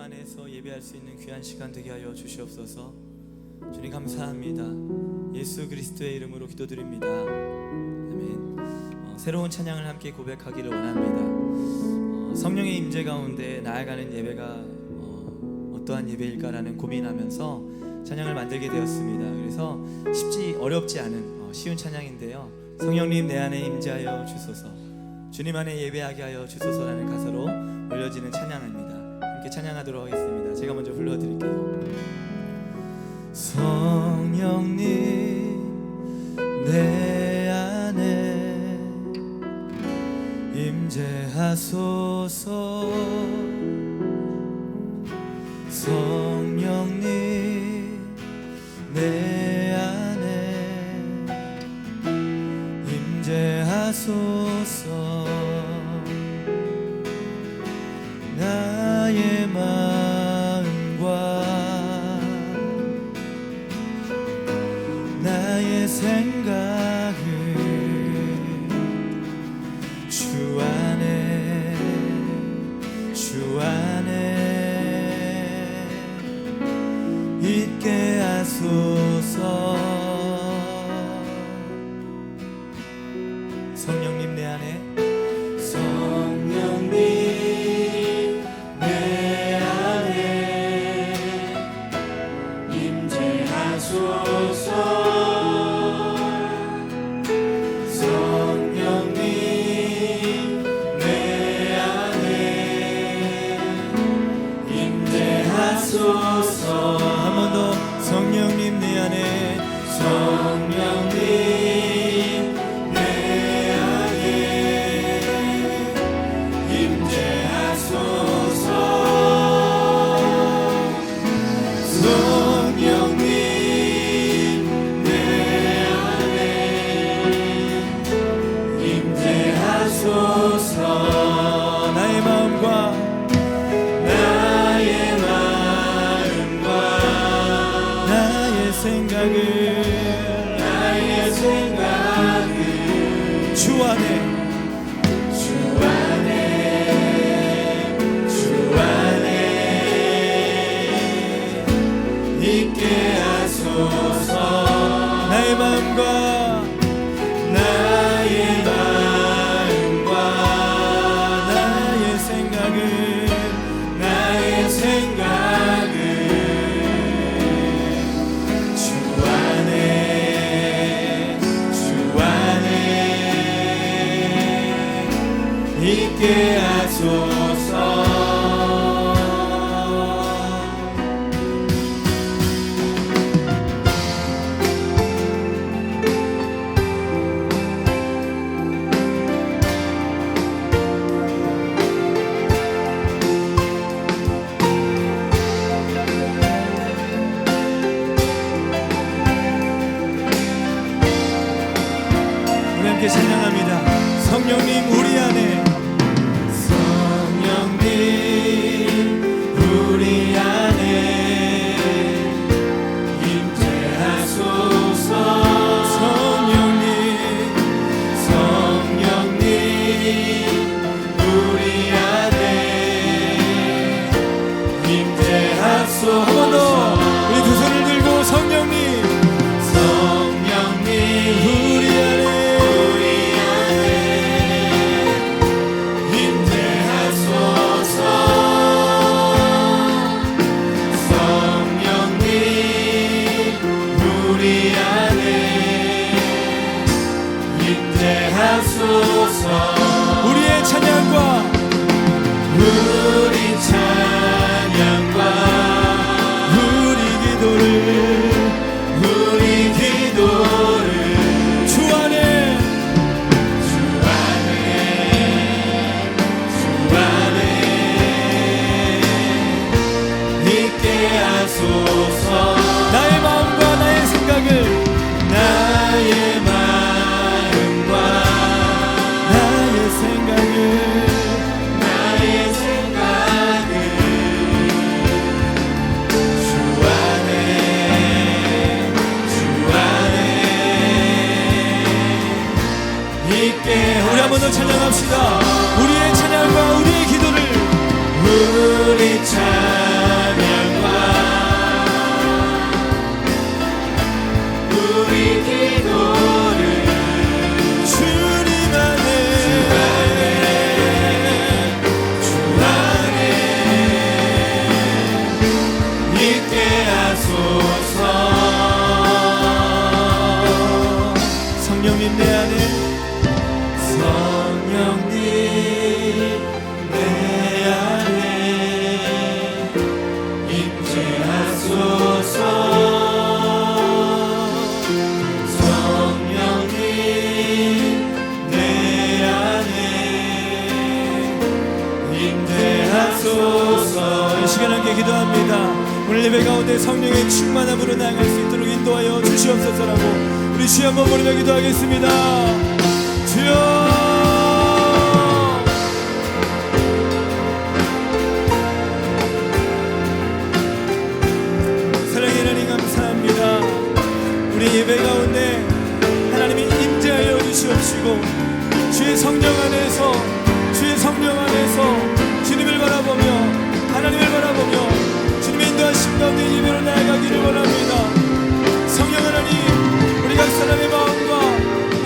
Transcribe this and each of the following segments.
안에서 예배할 수 있는 귀한 시간 되게 하여 주시옵소서. 주님 감사합니다. 예수 그리스도의 이름으로 기도드립니다. 아멘. 새로운 찬양을 함께 고백하기를 원합니다. 성령의 임재 가운데 나아가는 예배가 어떠한 예배일까라는 고민하면서 찬양을 만들게 되었습니다. 그래서 어렵지 않은 쉬운 찬양인데요. 성령님 내 안에 임재하여 주소서, 주님 안에 예배하게 하여 주소서라는 가사로 올려지는 찬양입니다. 함께 찬양하도록 하겠습니다. 제가 먼저 불러드릴게요. 성령님 내 안에 임재하소서, 성령님 내 안에 임재하소서, 나의 마음과 나의 생각을 주 안에 있게 하소서. 성령님 내 안에, 성령님 내 안에 임재하소서, 성령님 내 안에 임재하소서. 한 번 더. 성령님 내 안에, 성령님 주 안에 있게 하소서. 나의 마음과 나의 생각을 주 안에 있게 하소서. 우리 함께 찬양합니다. 성령님 우리 안에, 성령님 우리 안에 임재하소서, 성령님 우리 안에 임재하소서. 한 번 더 우리 두 손을 들고 성령님 우리 안에 우리의 찬양과 시간 함께 기도합니다. 오늘 예배 가운데 성령의 충만함으로 나아갈 수 있도록 인도하여 주시옵소서라고 우리 주여 한번 부르며 기도하겠습니다. 주여 예배 가운데 하나님이 임재하여 주시옵시고 주의 성령 안에서 주님을 바라보며 하나님을 바라보며 주님의 인도하심 가운데 예배로 나아가기를 원합니다. 성령 하나님 우리 각 사람의 마음과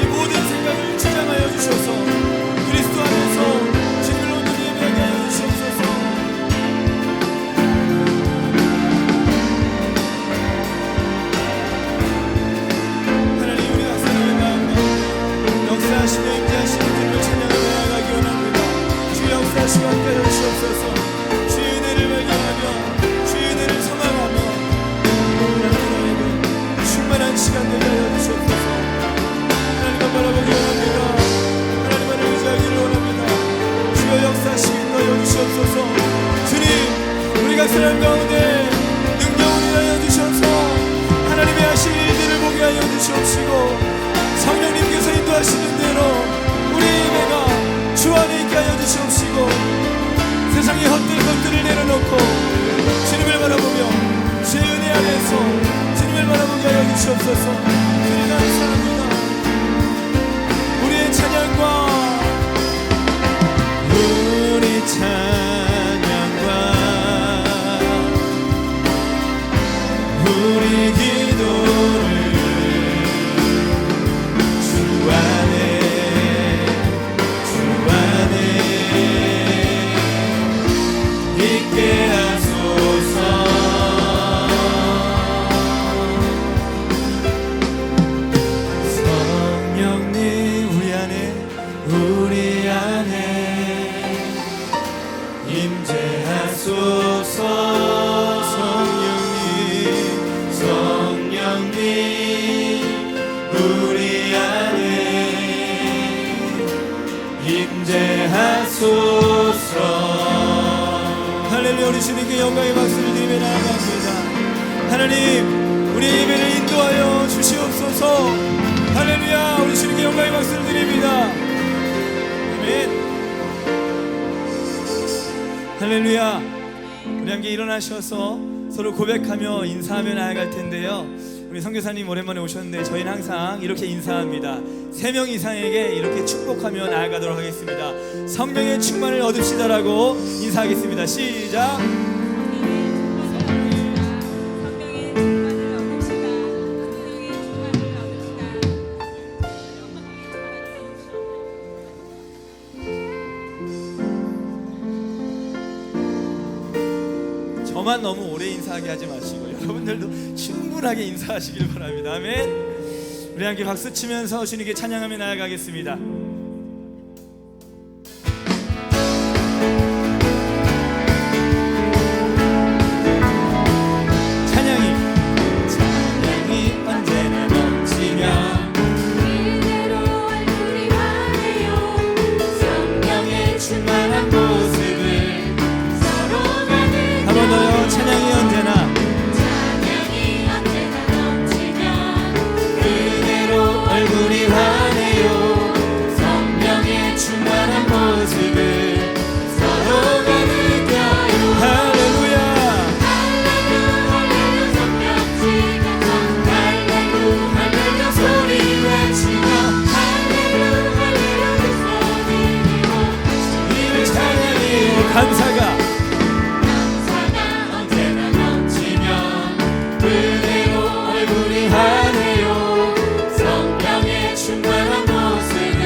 이 모든 생각을 지장하여 주셔서 그리스도 안에서 주님을 온전히 예배하게 하여 주시옵소서. 역사하시는 임재하시는 주님을 찬양하며 나아가기 원합니다. 주의 역사하시고 함께하여 주시옵소서. 주의 은혜를 발견하며 주의 은혜를 소망하며 하나님의 충만한 시간 되게 하여 주시옵소서. 하나님만 바라보기 원합니다. 하나님만을 의지하기를 원합니다. 주여 역사하시기 인도하여 주시옵소서. 주님 우리 각 사람 가운데 능력을 인하여 주셔서 하나님의 하실 일들을 보게 하여 주시옵시고 성령님께서 인도하시는 대로 우리 예배가 주 안에 있게 하여 주시옵시고 세상의 헛된 것들을 내려놓고 주님을 바라보며 주의 은혜 안에서 주님을 바라보게 하여 주시옵소서. 주님 감사합니다. 우리의 찬양과 우리 찬양과 우리 기도를 있게 하소서. 성령님 우리 안에 임재하소서. 성령님 우리 안에 임재하소서. 할렐루야. 우리 주님께 영광의 박수를 드리며 나아갑니다. 하나님 우리의 예배를 인도하여 주시옵소서. 할렐루야. 우리 주님께 영광의 박수를 드립니다. 아멘. 할렐루야. 우리 함께 일어나셔서 서로 고백하며 인사하며 나아갈 텐데요. 우리 선교사님 오랜만에 오셨는데 저희는 항상 이렇게 인사합니다. 3명 이상에게 이렇게 축복하며 나아가도록 하겠습니다. 성령의 충만을 얻읍시다라고 인사하겠습니다. 시작. 저만 너무 오래 인사하게 하지 마시고 여러분들도 충분하게 인사하시길 바랍니다. 아멘. 우리 함께 박수 치면서 주님께 찬양하며 나아가겠습니다. 찬양이 언제나 넘치며 그대로 얼굴이 환해요. 성령의 충만한 모습을 서로 가득 한 번 더요. 찬양이 언제나 얼굴이 환해요. 성령의 충만한 모습을 서로가 느껴요. 할렐루야. 할렐루 할렐루 성령 지면서 할렐루 할렐루 소리 외치며 할렐루 할렐루 소리 들리고 주님을 찬양해요. 감사가 언제나 넘치며 그대로 얼굴이 환해요. 충만한 모습을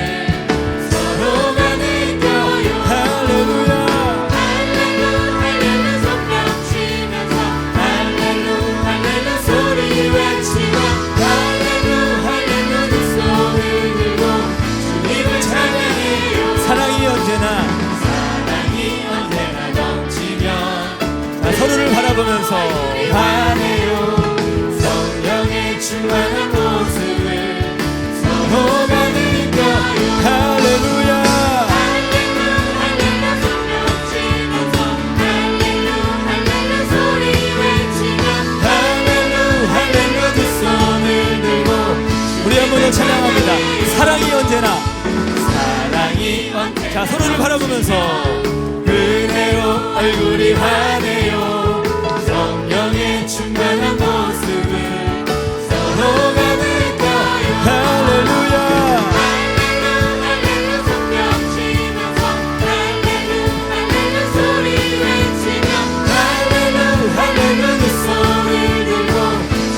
서로가 느껴요. 할렐루야. 할렐루 할렐루 성령 치면서 할렐루 할렐루 소리 외치고 할렐루 할렐루 두 손을 들고 주님을 찬양해요. 사랑이 언제나 넘치면 자, 서로를 바라보면서 환해요. 성령의 충만한 모습을 너가 느껴요. 할렐루야. 할렐루 할렐루 성령 치면서 할렐루 할렐루 예수를 바라보면서 은혜로 얼굴이 환해요. 성령의 충만한 모습을 서로 가득하여 할렐루야 할렐루 성령 치면서 할렐루 소리 외치며 할렐루 두 손을 들고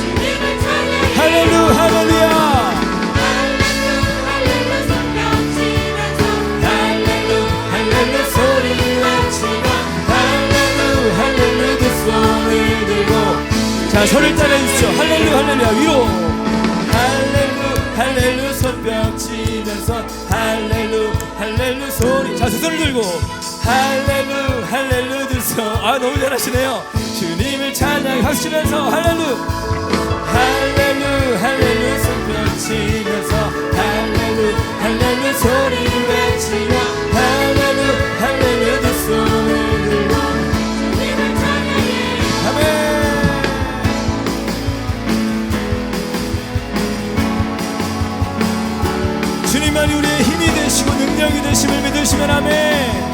주님을 찬양해 할렐루야 할렐루 성령 치면서 할렐루 소리 외치며 할렐루 두 손을 들고 자 저를 따라해주시죠. 할렐루야 위로 할렐루 손뼉 치면서 할렐루 소리 자 두 손을 들고 할렐루 두 손 아 너무 잘하시네요. 주님을 찬양하시면서 할렐루 손뼉 치면서 할렐루 소리 외치며 할렐루 두 손을 들고 주님을 찬양해 아멘. 주님만이 우리의 힘이 되시고 능력이 되심을 믿으시면 아멘.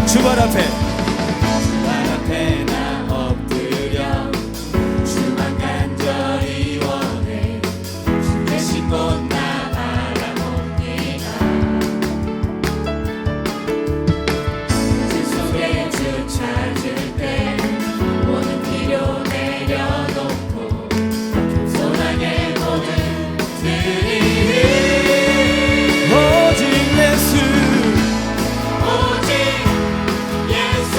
주발 앞에 나 엎드려 주만 간절히 원해 주 대신 곧 나 바라봅니다 주 속에 주 찾을 때 모든 필요 내려놓고 겸손하게 모든 드리니 오직 예수 오직 예수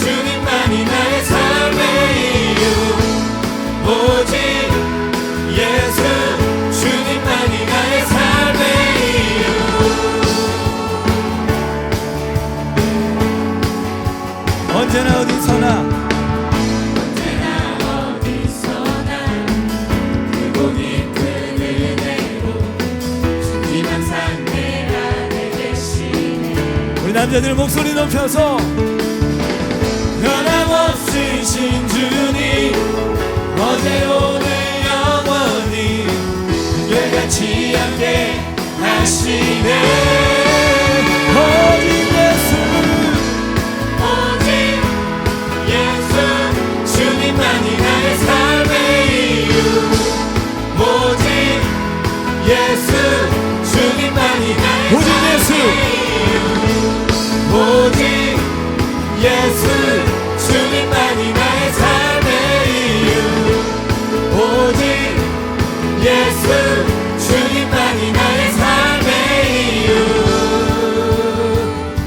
주님만이 나의 삶의 이유 오직 예수 주님만이 나의 삶의 이유 언제나 어디서나 언제나 어디서나 크고 깊은 은혜로 주님 항상 내 안에 계시네 우리 남자들 목소리 높여서 변함없으신 주님 어제 오늘 영원히 예같이 함께 하시네 오직 예수 오직 예수 주님만이 나의 삶의 이유 오직 예수 주님만이 나의 오직 예수. 삶의 이유 오직 예수 주님만이 나의 삶의 이유 오직 예수 주님만이 나의 삶의 이유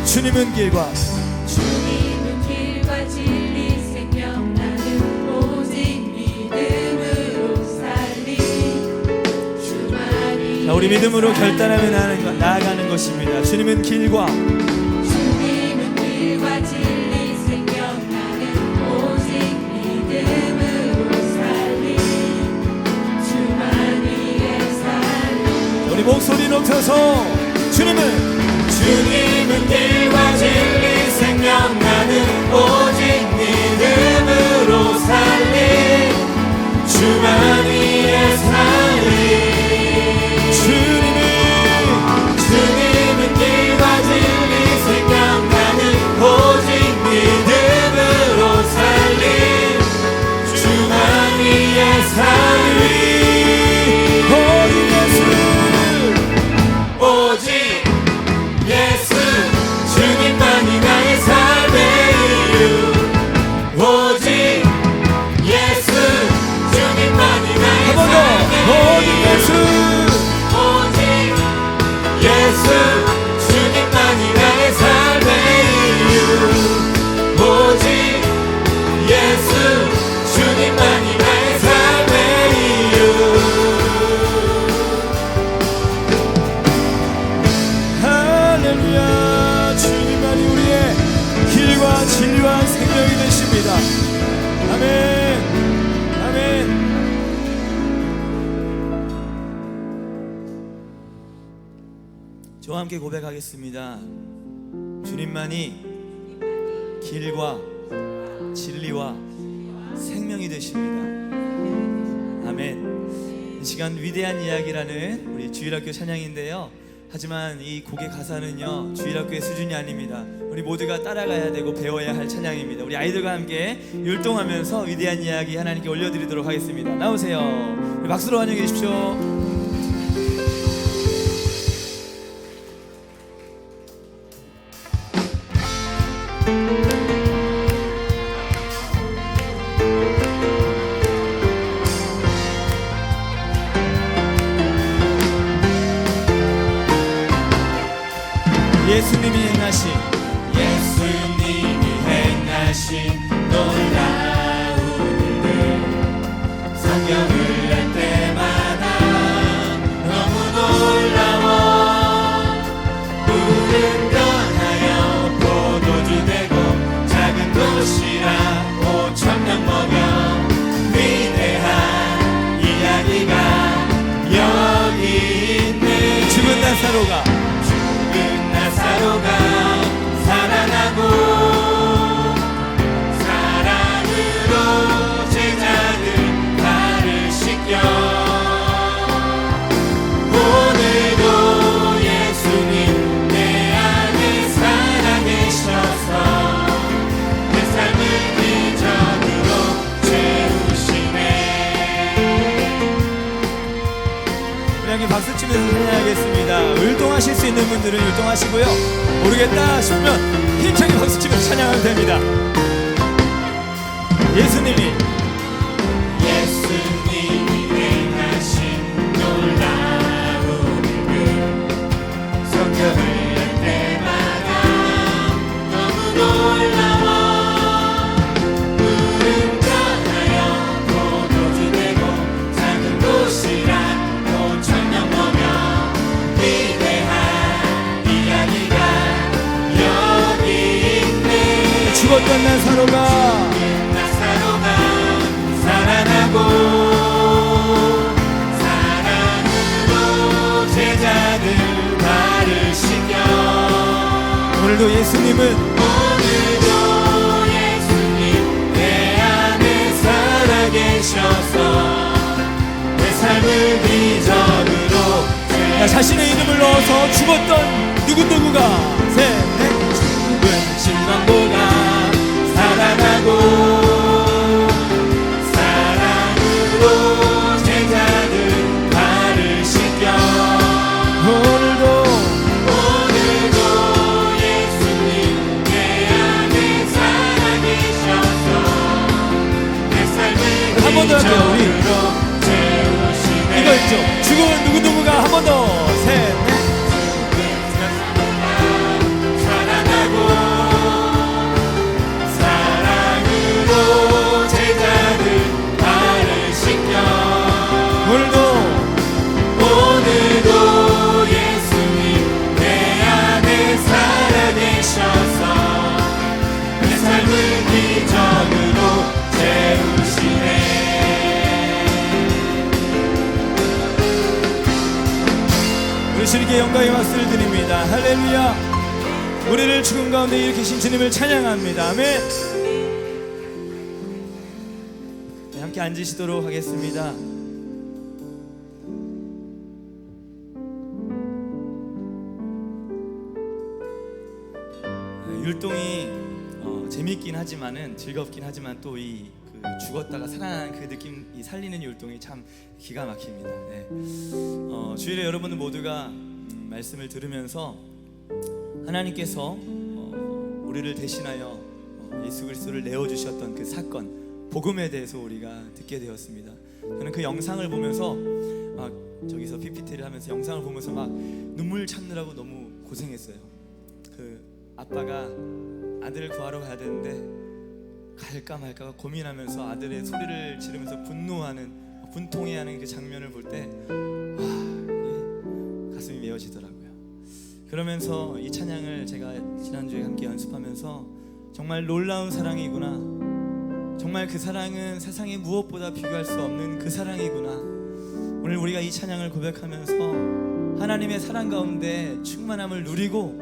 주님은 길과 주님은 길과 진리 생명 나는 오직 믿음으로 살리 주만이 자, 우리 믿음으로 결단하며 나아가는 것입니다. 주님은 길과 주님은 길과 진리 생명 나는 오직 믿음으로 살리 주만이 살리 우리 목소리 높여서 주님은 길과 진리 생명 나는 오직 믿음으로 살리 주만이 살리 주님은 길과 진리 생명 나는 오직 믿음으로 살리 주만이 살리 오직 예수 주님만이 나의 삶의 이유 오직 예수 주님만이 나의 삶의 이유 오직 예수 주님만이 나의 삶의 이유 오직 예수 주님만이 나의 삶의 이유 할렐루야 주님만이 우리의 길과 진리와 생명이 되십니다. 아멘 아멘. 저와 함께 고백하겠습니다. 주님만이 길과 진리와 생명이 되십니다. 아멘. 이 시간 위대한 이야기라는 우리 주일학교 찬양인데요. 하지만 이 곡의 가사는요 주일학교의 수준이 아닙니다. 우리 모두가 따라가야 되고 배워야 할 찬양입니다. 우리 아이들과 함께 율동하면서 위대한 이야기 하나님께 올려드리도록 하겠습니다. 나오세요. 우리 박수로 환영해 주십시오. 예수님이 행하신 놀라운 일들 성경을 할 때마다 너무 놀라워. 물은 변하여 포도주 되고 작은 도시락 5,000명 먹여 위대한 이야기가 여기 있네. 죽은 나사로가 살아나고 사랑으로 제자들 발을 씻겨. 오늘도 예수님 내 안에 살아계셔서 내 삶을 기적으로 채우시네. 우리 함께 박수 치면서 찬양하겠습니다. 율동하실 수 있는 분들은 율동하시고요, 모르겠다 싶으면 힘차게 박수 치면서 찬양하면 됩니다. 예수님이 행하신 놀라운 일들 성경을 할 때마다 너무 놀라워. 물은 변하여 포도주 되고 작은 도시락 5,000명 먹여 위대한 이야기가 여기 있네. 죽었던 나사로가 살아나고 사랑으로 제자들 발을 씻겨. 오늘도 예수님은 내 안에 살아계셔서 내 삶을 기적으로 자신의 이름을 넣어서 죽었던 누구누구가 셋넷 죽은 신방보다 살아나고 사랑으로 제자들 발을 씻겨. 오늘도 예수님 내 안에 살아계셔서 내 삶을 한 번 더 할게요. 우리 기적으로 채우시네. 이거 있죠. 죽은 누구누구가 한 번 더 셋넷 살아나고 사랑으로 제자들 발을 씻겨. 오늘도 예수님 내 안에 살아계셔서 내 삶을 기적으로 채우시네. 우리 주님께 영광의 박수를 드립니다. 할렐루야. 우리를 죽음 가운데 일으키신 주님을 찬양합니다. 아멘. 네, 함께 앉으시도록 하겠습니다. 율동이 재밌긴 하지만은 즐겁긴 하지만 또 이 죽었다가 살아난 그 느낌이 살리는 율동이 참 기가 막힙니다. 네. 주일에 여러분들 모두가 말씀을 들으면서 하나님께서 우리를 대신하여 예수 그리스도를 내어주셨던 그 사건, 복음에 대해서 우리가 듣게 되었습니다. 저는 그 영상을 보면서 막 저기서 PPT를 하면서 영상을 보면서 막 눈물 참느라고 너무 고생했어요. 그 아빠가 아들을 구하러 가야 되는데 갈까 말까 고민하면서 아들의 소리를 지르면서 분통해하는 그 장면을 볼 때 가슴이 메어지더라고요. 그러면서 이 찬양을 제가 지난주에 함께 연습하면서 정말 놀라운 사랑이구나, 정말 그 사랑은 세상의 무엇보다 비교할 수 없는 그 사랑이구나. 오늘 우리가 이 찬양을 고백하면서 하나님의 사랑 가운데 충만함을 누리고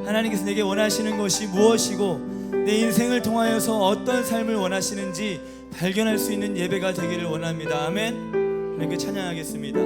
하나님께서 내게 원하시는 것이 무엇이고 내 인생을 통하여서 어떤 삶을 원하시는지 발견할 수 있는 예배가 되기를 원합니다. 아멘. 하나님께 찬양하겠습니다.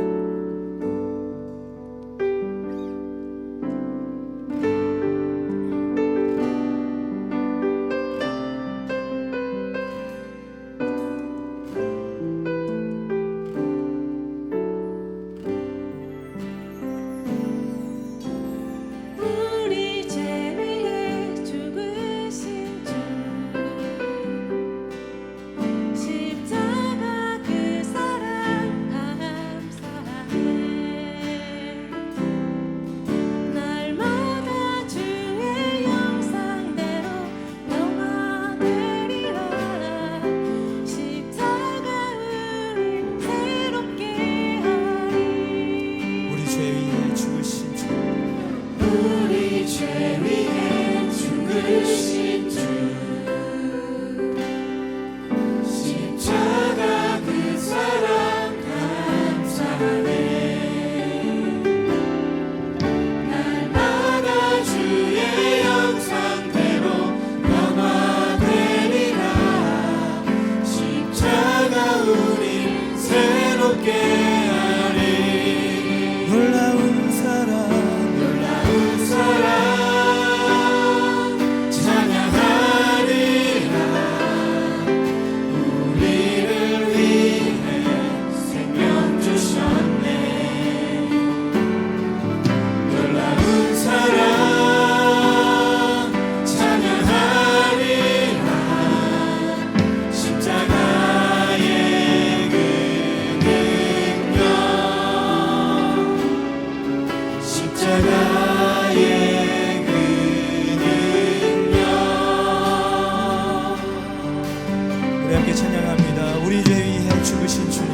우리 함께 찬양합니다. 우리 죄 위해 죽으신 주님,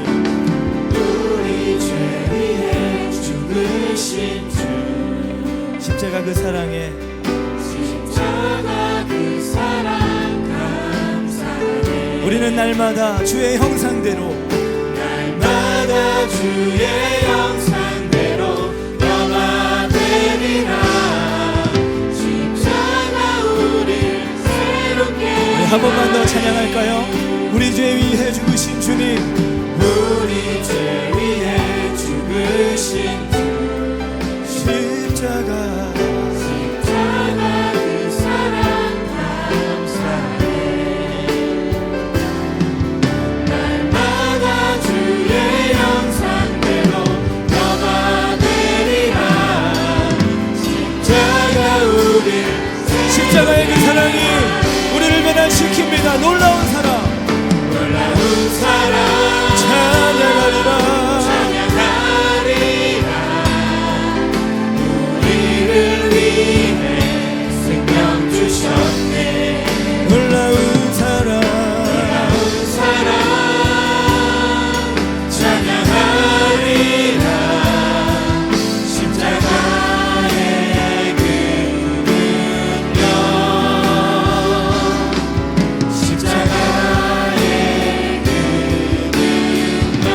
우리 죄 위해 죽으신 주, 십자가 그 사랑에 십자가 그 사랑 감사해. 우리는 날마다 주의 형상대로 날마다 주의 형상대로 변화되리라. 십자가 우릴 새롭게. 우리 한 번만 더 찬양할까요? 우리 죄 위해 죽으신 주님, 우리 죄 위해 죽으신 주, 십자가 십자가 그 사랑 감사해. 날마다 주의 형상대로 변화되리라. 십자가 우릴 십자가의 그 사랑이 우리를 변화시킵니다. 놀라운 사랑, 놀라운 사랑 찬양하리라. 찬양하리라. 우리를 위해 생명 주셨네. 놀라운 사랑, 놀라운 사랑 찬양하리라. 십자가의 그 능력, 십자가의 그 능력.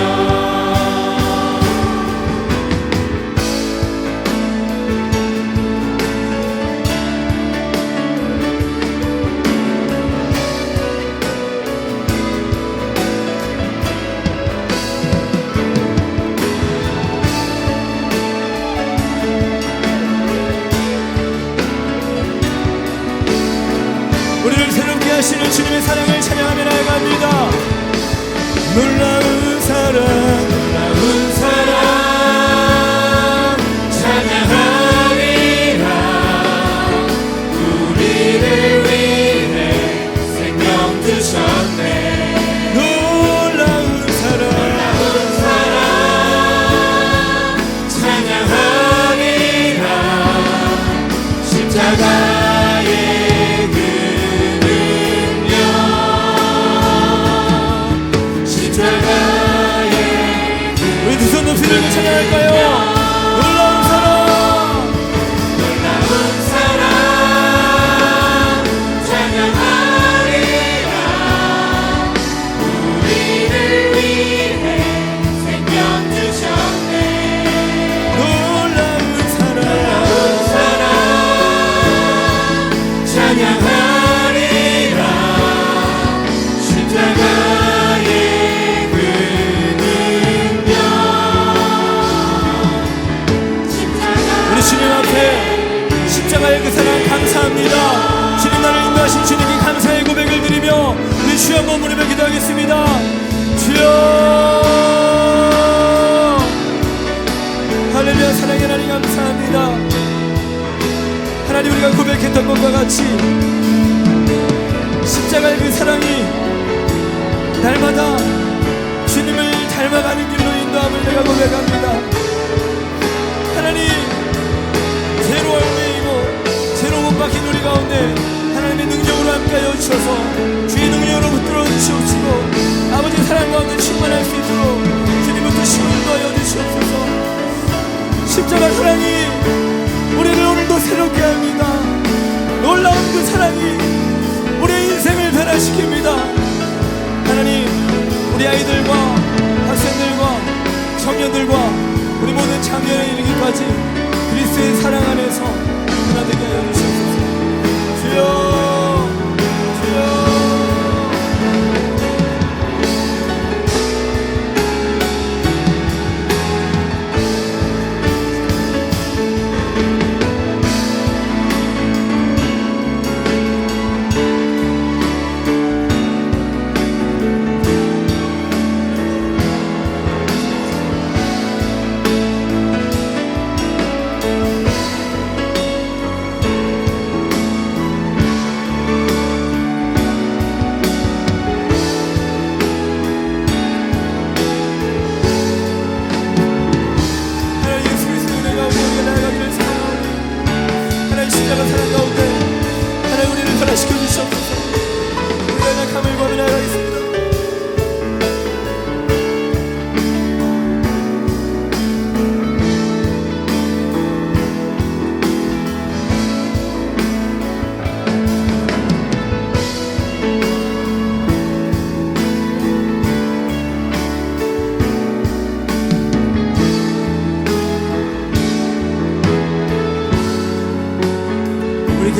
우리를 새롭게 하시는 주님의 사랑을 찬양하며 나아갑니다. 놀라운 사랑, 놀라운 사랑 찬양하리라. 우리를 위해 생명 주셨네. 놀라운 사랑, 놀라운 사랑 찬양하리라. 십자가의 그 능력, 십자가의 우리 두 손 높이 들고 찬양할까요? 놀라운 사랑, 놀라운 사랑 찬양하리라. 우리를 위해 생명 주셨네. 놀라운 사랑, 사랑 찬양하리라. 십자가의 그 능력, 우리 주님 앞에 십자가의 그 사랑 감사합니다. 주님 나를 인도하신 주님께 감사의 고백을 드리며 우리 주여 한번 부르며 기도하겠습니다. 주여, 할렐루야. 사랑의 하나님 감사합니다. 하나님, 우리가 고백했던 것과 같이 십자가의 그 사랑이 날마다 주님을 닮아가는 길로 인도함을 내가 고백합니다. 하나님, 죄로 얽매이고 죄로 못 박힌 우리 가운데 하나님의 능력으로 함께하여 주셔서 주의 능력으로 붙들어 주시옵시고 아버지 사랑 가운데 충만할 수 있도록 주님부터 시원도하여 주시옵소서. 십자가 사랑이 우리를 오늘도 새롭게 합니다. 놀라운 그 사랑이 우리의 인생을 변화시킵니다. 하나님, 우리 아이들과 학생들과 청년들과 우리 모든 장년에 이르기까지 그리스도의 사랑 안에서 하나 되게 하여 주시옵소서. 주여, 주여.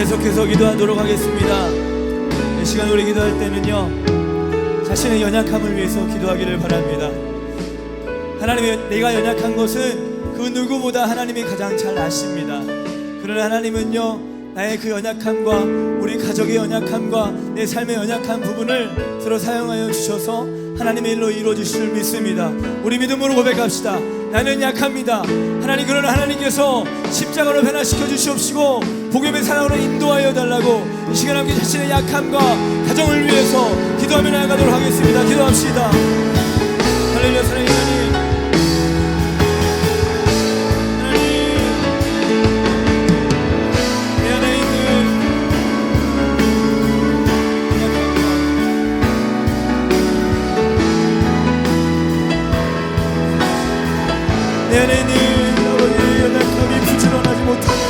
계속해서 기도하도록 하겠습니다. 이 시간 우리 기도할 때는요, 자신의 연약함을 위해서 기도하기를 바랍니다. 하나님, 내가 연약한 것은 그 누구보다 하나님이 가장 잘 아십니다. 그러나 하나님은요, 나의 그 연약함과 우리 가족의 연약함과 내 삶의 연약한 부분을 서로 사용하여 주셔서 하나님의 일로 이루어주실 줄 믿습니다. 우리 믿음으로 고백합시다. 나는 약합니다. 하나님, 그러나 하나님께서 십자가로 변화시켜 주시옵시고 복음의 사랑으로 인도하여 달라고 이 시간 함께 자신의 약함과 가정을 위해서 기도하며 나아가도록 하겠습니다. 기도합시다. 할렐루야. 사랑의 하나님, 내 안에 있는 아버지의 연약함이 부지런하지 못하는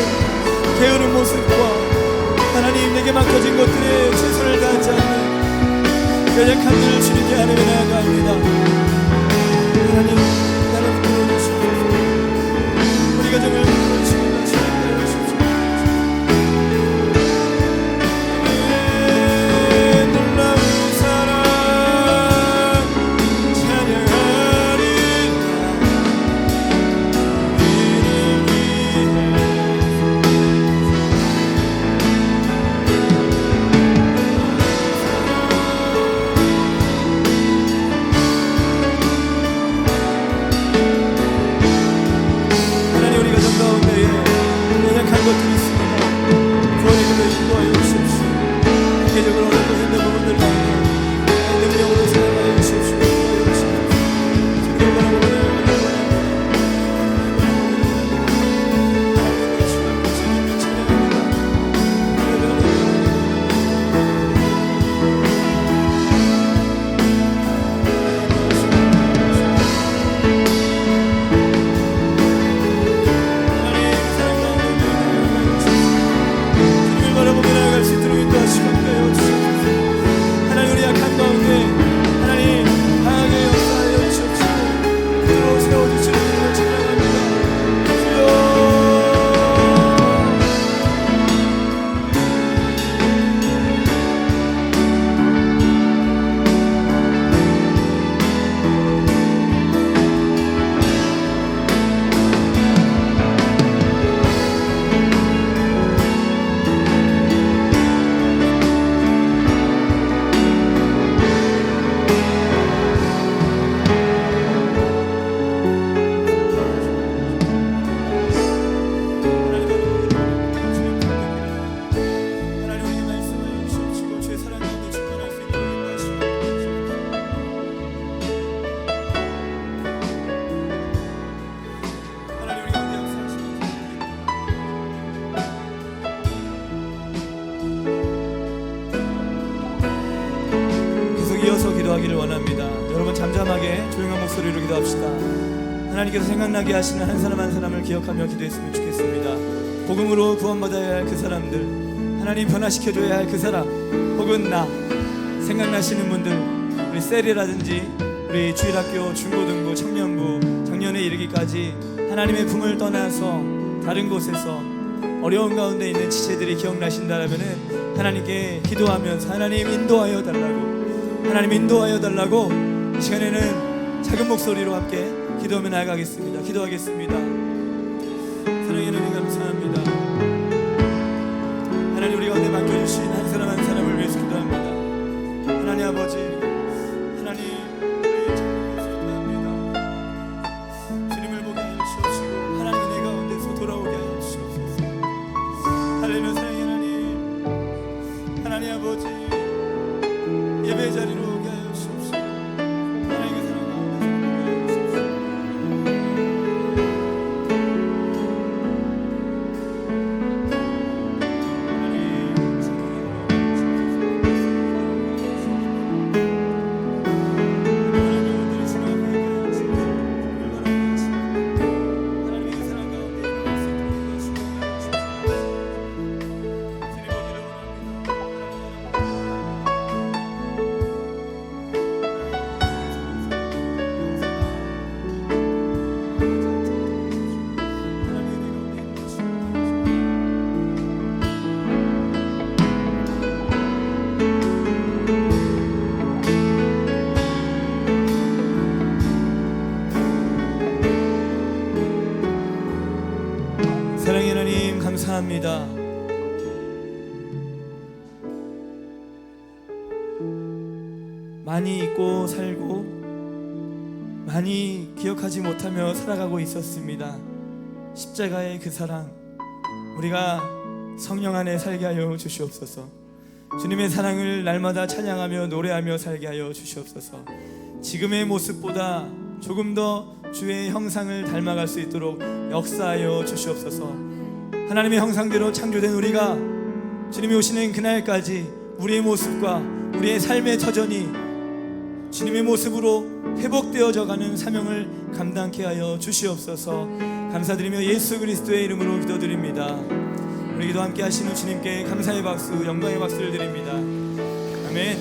게으른 모습과 하나님, 내게 맡겨진 것들에 최선을 다하지 않는 연약함들을 주님께 하나님께 나아가옵니다. 하나님, 나를 불러주시옵소서. 우리 가정을 불러주시옵소서. 주님 주십시오. 놀라운 사랑 찬양하리. 것들이 있습니다. 구원의 길로 인도하여 주십시오. 개적으로 얻고 있는 부분들 가운데 능력으로 사용하여 주십시오. 인도하여 주십시오. 주님을 바라보며 나아갈 수 있도록 인도하시고 함께하여 주옵소서. 하나님, 우리 약한 가운데 하나님 강하게 역사하여 주옵시고 그대로 세워주시는 이름을 찬양합니다. 주여. 이어서 기도하기를 원합니다. 여러분, 잠잠하게 조용한 목소리로 기도합시다. 하나님께서 생각나게 하시는 한 사람 한 사람을 기억하며 기도했으면 좋겠습니다. 복음으로 구원받아야 할 그 사람들, 하나님 변화시켜줘야 할 그 사람, 혹은 나 생각나시는 분들, 우리 셀이라든지 우리 주일학교 중고등부 청년부 작년에 이르기까지 하나님의 품을 떠나서 다른 곳에서 어려운 가운데 있는 지체들이 기억나신다라면은 하나님께 기도하면서 하나님 인도하여 달라고, 하나님 인도하여 달라고 이 시간에는 작은 목소리로 함께 기도하며 나아가겠습니다. 기도하겠습니다. 사랑의 하나님, 감사합니다. 하나님, 우리 가운데 맡겨주신 한 사람 한 사람을 위해서 기도합니다. 하나님 아버지, 하나님 우리 기도합니다. 주님을 보게 하여 주시옵시고 하나님 내 가운데서 돌아오게 하여 주시옵소서. 할렐루야. 사랑의 하나님, 하나님 아버지, 예배 자리로 오게 하여 주옵시고 하나님의 사랑 가운데서 오게 하여 주옵소서. 찬양합니다. 많이 잊고 살고 많이 기억하지 못하며 살아가고 있었습니다. 십자가의 그 사랑, 우리가 성령 안에 살게 하여 주시옵소서. 주님의 사랑을 날마다 찬양하며 노래하며 살게 하여 주시옵소서. 지금의 모습보다 조금 더 주의 형상을 닮아갈 수 있도록 역사하여 주시옵소서. 하나님의 형상대로 창조된 우리가 주님이 오시는 그날까지 우리의 모습과 우리의 삶의 터전이 주님의 모습으로 회복되어져 가는 사명을 감당케 하여 주시옵소서. 감사드리며 예수 그리스도의 이름으로 기도드립니다. 우리 기도 함께 하시는 주님께 감사의 박수, 영광의 박수를 드립니다. 아멘.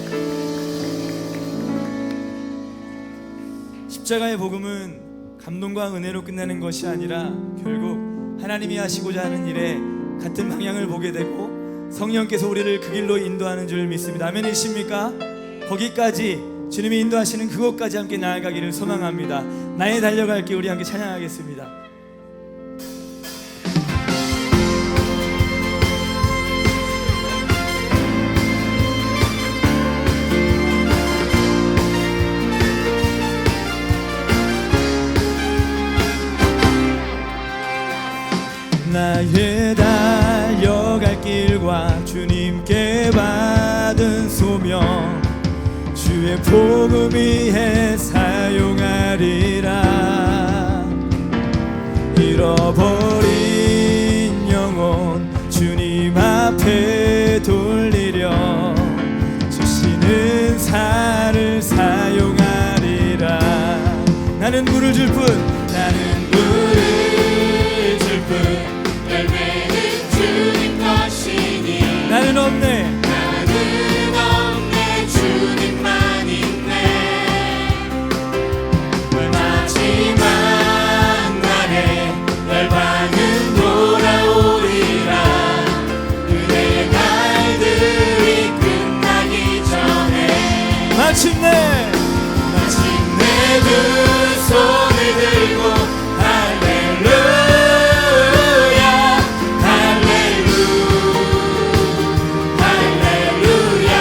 십자가의 복음은 감동과 은혜로 끝나는 것이 아니라 결국 하나님이 하시고자 하는 일에 같은 방향을 보게 되고 성령께서 우리를 그 길로 인도하는 줄 믿습니다. 아멘이십니까? 거기까지 주님이 인도하시는 그곳까지 함께 나아가기를 소망합니다. 나의 달려갈 길, 우리 함께 찬양하겠습니다. 나의 달려갈 길과 주님께 받은 소명, 주의 복음 위에 사용하리라. 잃어버린 영혼 주님 앞에 돌리려 주시는 살을 사용하리라. 나는 물을 줄 뿐, 나는 물을 줄 뿐, 열매는 주님 것이니 나는 없네, 주님만 있네. 마지막 날에 열방은 돌아오리라. 그대의 날들이 끝나기 전에 마침내 두 손을 들고 할렐루야 할렐루야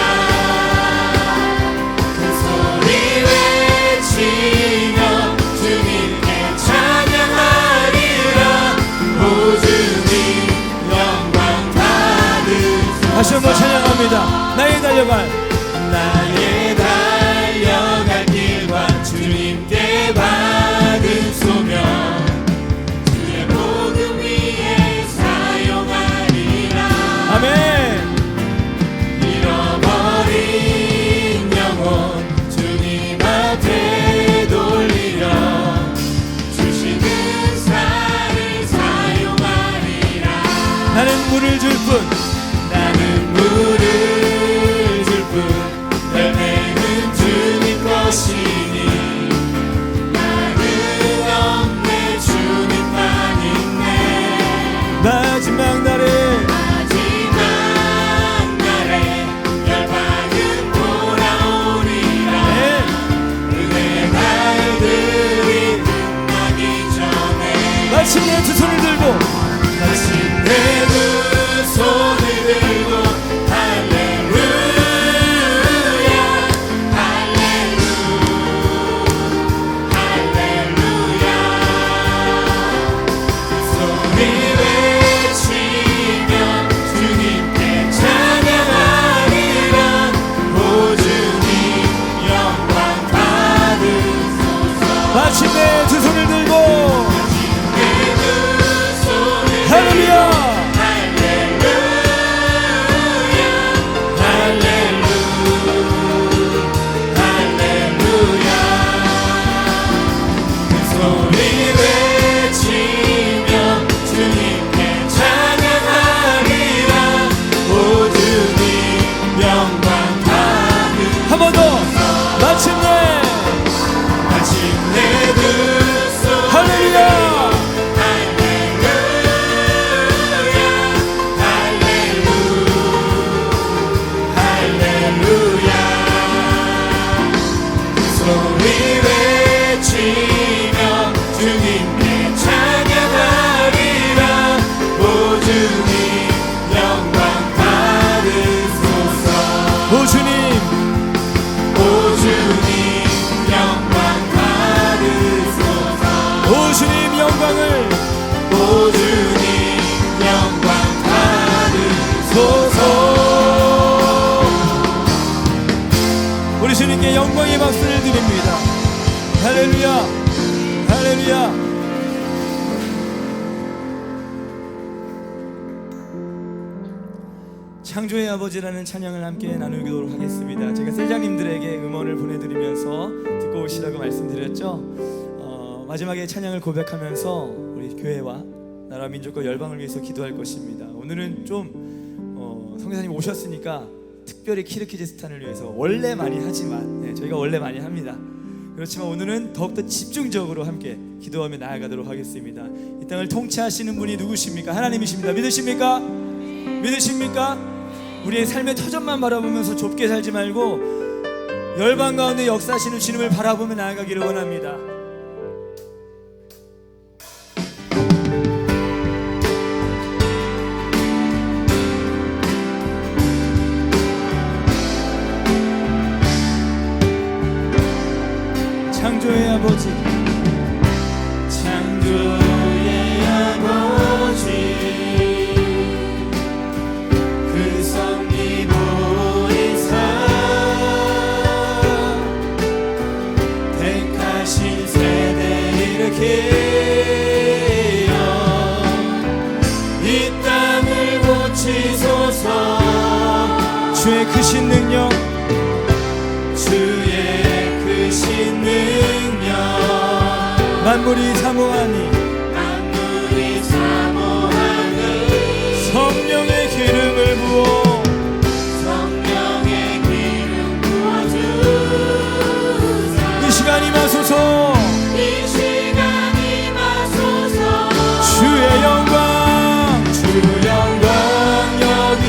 큰 소리 외치며 주님께 찬양하리라. 오 주님 영광 받으소서. 다시 한번 찬양합니다. 나의 달려갈 길과 주님께 받은 소명, 주의 복음 위에 사용하리라. 아멘. 잃어버린 영혼 주님 앞에 돌리려 주시는 살을 사용하리라. 나는 물을 줄 뿐, 나는 물을 줄 뿐, 열매 우리 주님께 영광의 박수를 드립니다. 할렐루야, 할렐루야. 창조의 아버지라는 찬양을 함께 나누도록 하겠습니다. 제가 셀장님들에게 음원을 보내드리면서 듣고 오시라고 말씀드렸죠. 마지막에 찬양을 고백하면서 우리 교회와 나라 민족과 열방을 위해서 기도할 것입니다. 오늘은 좀 성교사님 오셨으니까 특별히 키르키즈스탄을 위해서 원래 많이 하지만 저희가 원래 많이 합니다. 그렇지만 오늘은 더욱더 집중적으로 함께 기도하며 나아가도록 하겠습니다. 이 땅을 통치하시는 분이 누구십니까? 하나님이십니다. 믿으십니까? 믿으십니까? 우리의 삶의 터전만 바라보면서 좁게 살지 말고 열방 가운데 역사하시는 주님을 바라보며 나아가기를 원합니다. 창조의 아버지, 창조의 아버지, 그 섭리 보이사 택하신 세대 일으키어 이 땅을 고치소서. 주의 크신 능력, 주의 크신 능력, 만물이 사모하니 성령의 기름을 부어 이 시간 임하소서. 주의 영광 여기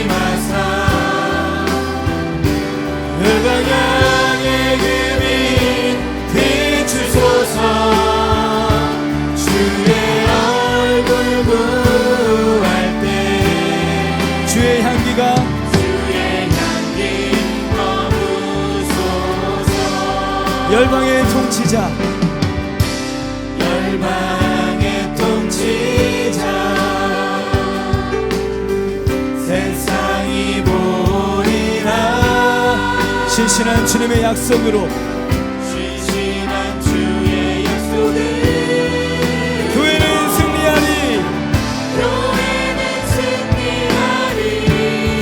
임하사 열방 향해 그빛 비추소서. 주의 얼굴 구할 때 주의 향기가 머무소서. 열방의 통치자, 열방의 통치자, 세상이 보리라. 신실한 주님의 약속으로 신실한 주의 약속을 교회는 승리하리.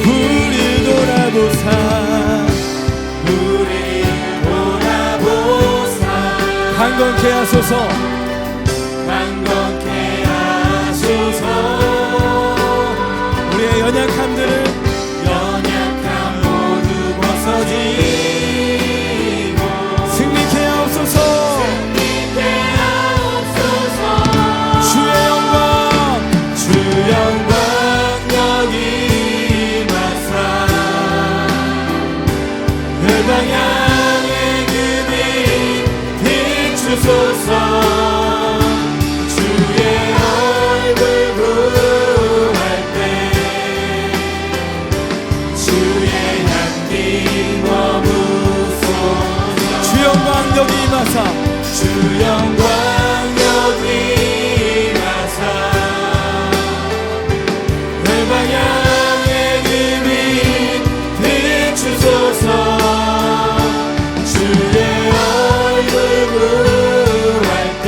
우리 돌아보사 강건케 하소서. 우리의 연약함들을 연약함 모두 벗어지고 승리케 하옵소서. 주의 영광 주 영광 여기 임하사 열방 향해 그빛 비추소서. 주의 얼굴 구할 때 주의 향기 머무소서. 주 영광 여기 임하사 주 영광 여기 임하사 열방 향해 그빛 비추소서. 주의 얼굴 구할 때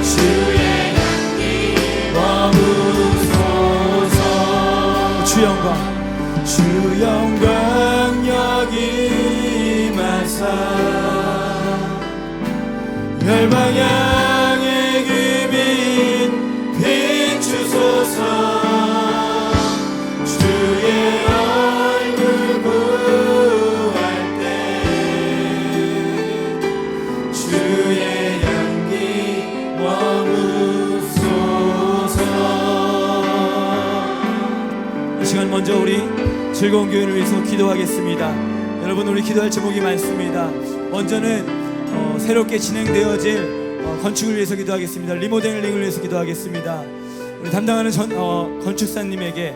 주의 향기 머무소서. 주 영광 주 영광 여기 임하사 열방 향해 그빛 비추소서. 주의 얼굴 구할 때 주의 향기 머무소서. 이 시간 먼저 우리 즐거운 교회를 위해서 기도하겠습니다. 여러분, 우리 기도할 제목이 많습니다. 먼저는 새롭게 진행되어질 건축을 위해서 기도하겠습니다. 리모델링을 위해서 기도하겠습니다. 우리 담당하는 건축사님에게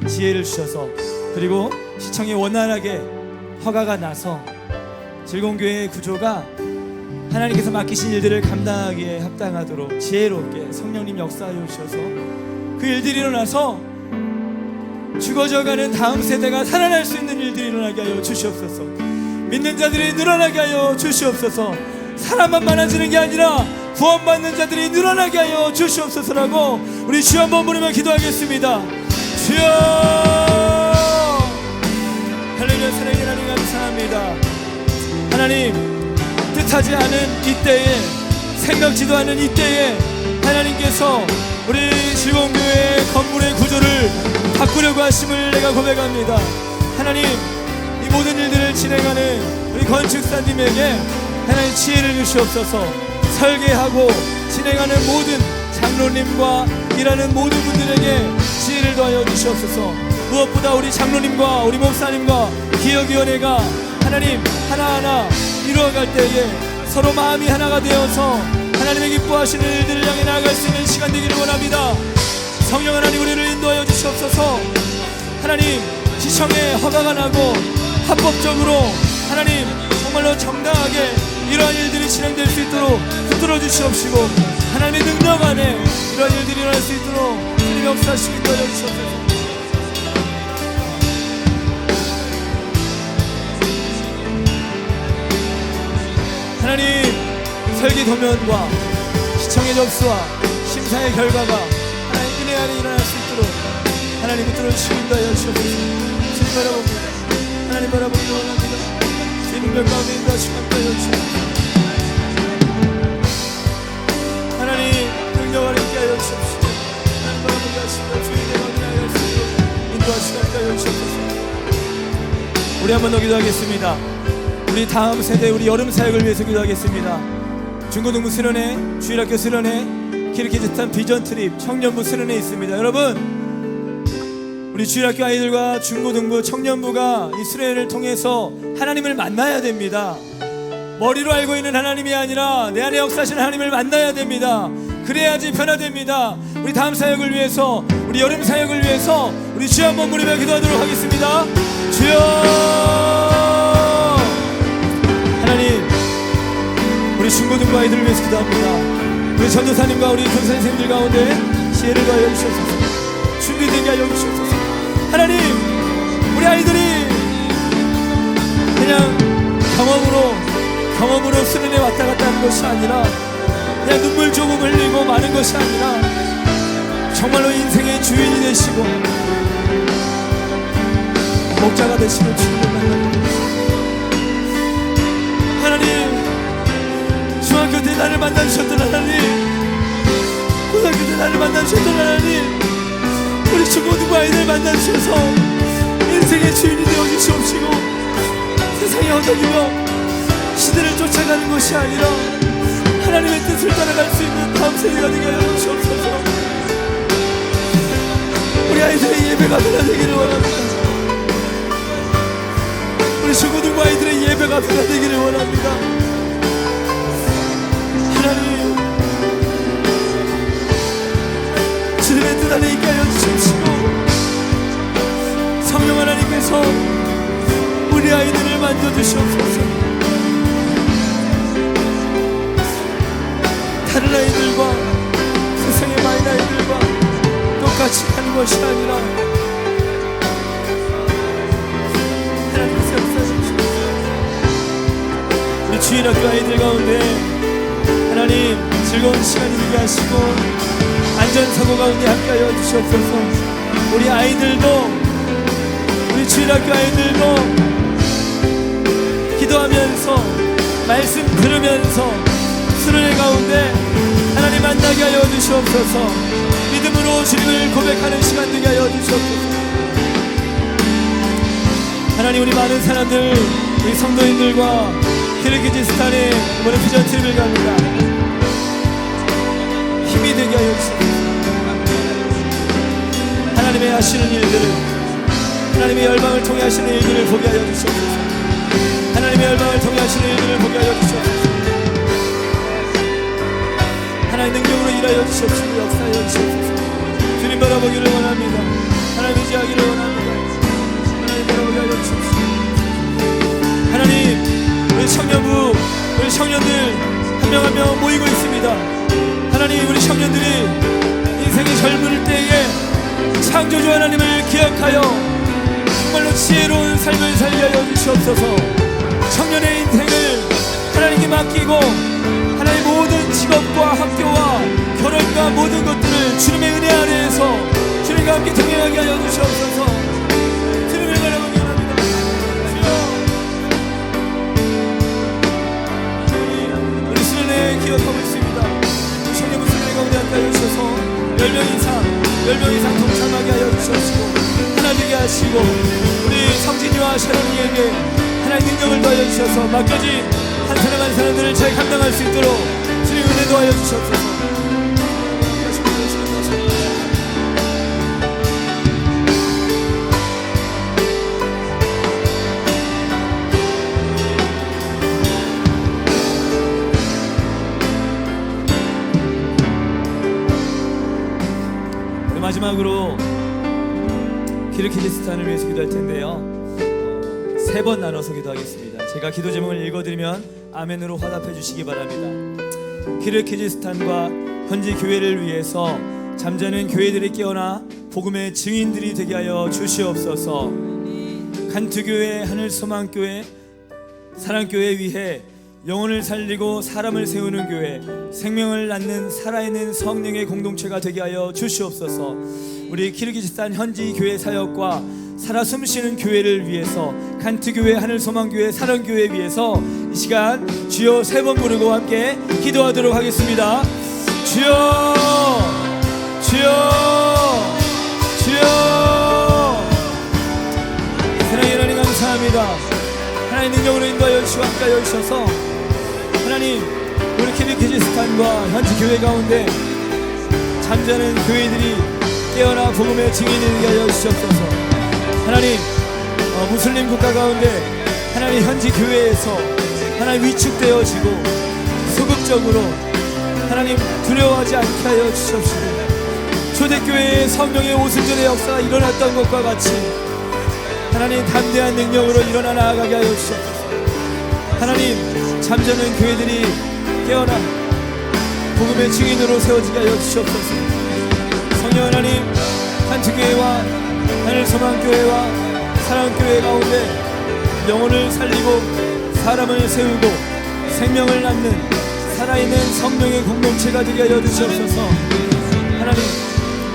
지혜를 주셔서, 그리고 시청에 원활하게 허가가 나서 즐거운 교회의 구조가 하나님께서 맡기신 일들을 감당하기에 합당하도록 지혜롭게 성령님 역사하여 주셔서 그 일들이 일어나서 죽어져가는 다음 세대가 살아날 수 있는 일들이 일어나게 하여 주시옵소서. 믿는 자들이 늘어나게 하여 주시옵소서. 사람만 많아지는 게 아니라 구원받는 자들이 늘어나게 하여 주시옵소서라고 우리 주여 한번 부르며 기도하겠습니다. 주여! 할렐루야. 사랑의 하나님 감사합니다. 하나님, 뜻하지 않은 이때에, 생각지도 않은 이때에 하나님께서 우리 즐거운 교회의 건물의 구조를 바꾸려고 하심을 내가 고백합니다. 하나님, 이 모든 일들을 진행하는 우리 건축사님에게 하나님 지혜를 주시옵소서. 설계하고 진행하는 모든 장로님과 일하는 모든 분들에게 지혜를 더하여 주시옵소서. 무엇보다 우리 장로님과 우리 목사님과 기억위원회가 하나님 하나하나 이루어갈 때에 서로 마음이 하나가 되어서 하나님의 기뻐하시는 일들을 향해 나아갈 수 있는 시간 되기를 원합니다. 성령 하나님, 우리를 인도하여 주시옵소서. 하나님, 시청에 허가가 나고 합법적으로 하나님 정말로 정당하게 이러한 일들이 진행될 수 있도록 붙들어 주시옵시고, 하나님의 능력 안에 이러한 일들이 일어날 수 있도록 주님 역사하시기 인도하여 주시옵소서. 하나님, 설계 도면과 시청의 접수와 심사의 결과가 하나님 은혜 안에 일어날 수 있도록 하나님 붙들어 주시기 인도하여 주시옵소서. 주님 바라봅니다. 하나님 바라보기 원합니다. 주님 별 가운데 인도하시기 함께하여 주시옵소서. 하나님 능력을 있게 하여 주시옵소서. 하나님 바라보게 하시고 주님의 마음을 하여 주시고 인도하시기 함께하여 주시옵소서. 우리 한 번 더 기도하겠습니다. 우리 다음 세대, 우리 여름 사역을 위해서 기도하겠습니다. 중고등부 수련회, 주일학교 수련회, 키르기즈스탄 비전 트립, 청년부 수련회 있습니다. 여러분, 우리 주일학교 아이들과 중고등부, 청년부가 이 수련회를 통해서 하나님을 만나야 됩니다. 머리로 알고 있는 하나님이 아니라 내 안에 역사하시는 하나님을 만나야 됩니다. 그래야지 변화됩니다. 우리 다음 사역을 위해서, 우리 여름 사역을 위해서 우리 주여 한번 부르며 기도하도록 하겠습니다. 주여! 하나님, 우리 중고등부 아이들을 위해서 기도합니다. 우리 전도사님과 우리 교사 선생님들 가운데 지혜를 더하여 주시옵소서. 준비되게 하여 주시옵소서. 하나님, 우리 아이들이 그냥 경험으로 수련회 왔다 갔다 하는 것이 아니라, 그냥 눈물 조금 흘리고 마는 것이 아니라 정말로 인생의 주인이 되시고 목자가 되시는 주님을 만납니다. 하나님, 중학교 때 나를 만나주셨던 하나님, 고등학교 때 나를 만나주셨던 하나님, 우리 중고등부 아이들 만나주셔서 인생의 주인이 되어주시옵시고, 세상에 허덕이며 시대를 쫓아가는 것이 아니라 하나님의 뜻을 따라갈 수 있는 다음 세대가 되게 하여 주시옵소서. 우리 아이들의 예배가 변화되기를 원합니다. 우리 중고등부 아이들의 예배가 변화되기를 원합니다. 하나님, 주님의 뜻 안에 있게 하여 주시옵시고, 성령 하나님께서 우리 아이들을 만져주시옵소서. 다른 아이들과, 세상의 많은 아이들과 똑같이 하는 것이 아니라 하나님께서 역사해 주시옵소서. 우리 주일학교 아이들 가운데 하나님 즐거운 시간이 되게 하시고 안전사고 가운데 함께하여 주시옵소서. 우리 아이들도, 우리 주일학교 아이들도 기도하면서 말씀 들으면서 수련회 가운데 하나님 만나게 하여 주시옵소서. 믿음으로 주님을 고백하는 시간 되게 하여 주시옵소서. 하나님, 우리 많은 사람들, 우리 성도인들과 키르기즈스탄에 이번에 비전 트립을 갑니다. 힘이 되게 하여 주시옵소서. 하나님의 하시는 일들을, 하나님의 열방을 통해 하시는 일들을 보게 하여 주시옵소서. 하나님의 열방을 통해 하시는 일들을 보게 하여 주시옵소서. 하나님의 능력으로 일하여 주시옵시고 역사하여 주시옵소서. 주님 바라보기를 원합니다. 하나님 의지하기를 원합니다. 하나님 바라보게 하여 주시옵소서. 하나님, 우리 청년부, 우리 청년들 한 명 한 명 모이고 있습니다. 하나님, 우리 청년들이 인생의 젊을 때에 창조주 하나님을 기억하여 정말로 지혜로운 삶을 살게 하여 주시옵소서. 청년의 인생을 하나님께 맡기고 하나님의 모든 직업과 학교와 결혼과 모든 것들을 주님의 은혜 아래에서 주님과 함께 동행하게 하여 주시옵소서. 주님을 바라보기 원합니다. 주여, 우리 수련회 기억하고 있습니다. 청년 수련회 가운데 함께 주셔서 10명 이상 동참하게 하여 주시옵시고 하나 되게 하시고 우리 성진이와 샤론이에게 하나님 능력을 더하여 주셔서 맡겨진 한 사람 한 사람들을 잘 감당할 수 있도록 주님 은혜 더하여 주시옵소서. 마지막으로 키르기즈스탄을 위해서 기도할 텐데요, 3번 나눠서 기도하겠습니다. 제가 기도 제목을 읽어드리면 아멘으로 화답해 주시기 바랍니다. 키르기즈스탄과 현지 교회를 위해서 잠자는 교회들이 깨어나 복음의 증인들이 되게 하여 주시옵소서. 간투교회, 하늘소망교회, 사랑교회 위해 영혼을 살리고 사람을 세우는 교회, 생명을 낳는 살아있는 성령의 공동체가 되게 하여 주시옵소서. 우리 키르기즈스탄 현지 교회 사역과 살아 숨쉬는 교회를 위해서 간트교회, 하늘소망교회, 사랑교회 위해서 이 시간 주여 3번 부르고 함께 기도하도록 하겠습니다. 주여, 주여, 주여. 사랑의 하나님 감사합니다. 하나님 능력으로 인도하여 주시고 함께하여 주셔서 하나님, 우리 키르기즈스탄과 현지 교회 가운데 잠자는 교회들이 깨어나 복음의 증인이 되게 하여 주시옵소서. 하나님, 무슬림 국가 가운데 하나님 현지 교회에서 하나님 위축되어지고 소극적으로 하나님 두려워하지 않게 하여 주시옵시고 초대교회의 성령의 오순절의 역사가 일어났던 것과 같이 하나님 담대한 능력으로 일어나 나아가게 하여 주시옵소서. 하나님, 잠자는 교회들이 깨어나 복음의 증인으로 세워지게 하여 주시옵소서. 성령 하나님, 한투교회와 하늘소망교회와 사랑교회 가운데 영혼을 살리고 사람을 세우고 생명을 낳는 살아있는 성령의 공동체가 되게 하여 주시옵소서. 하나님,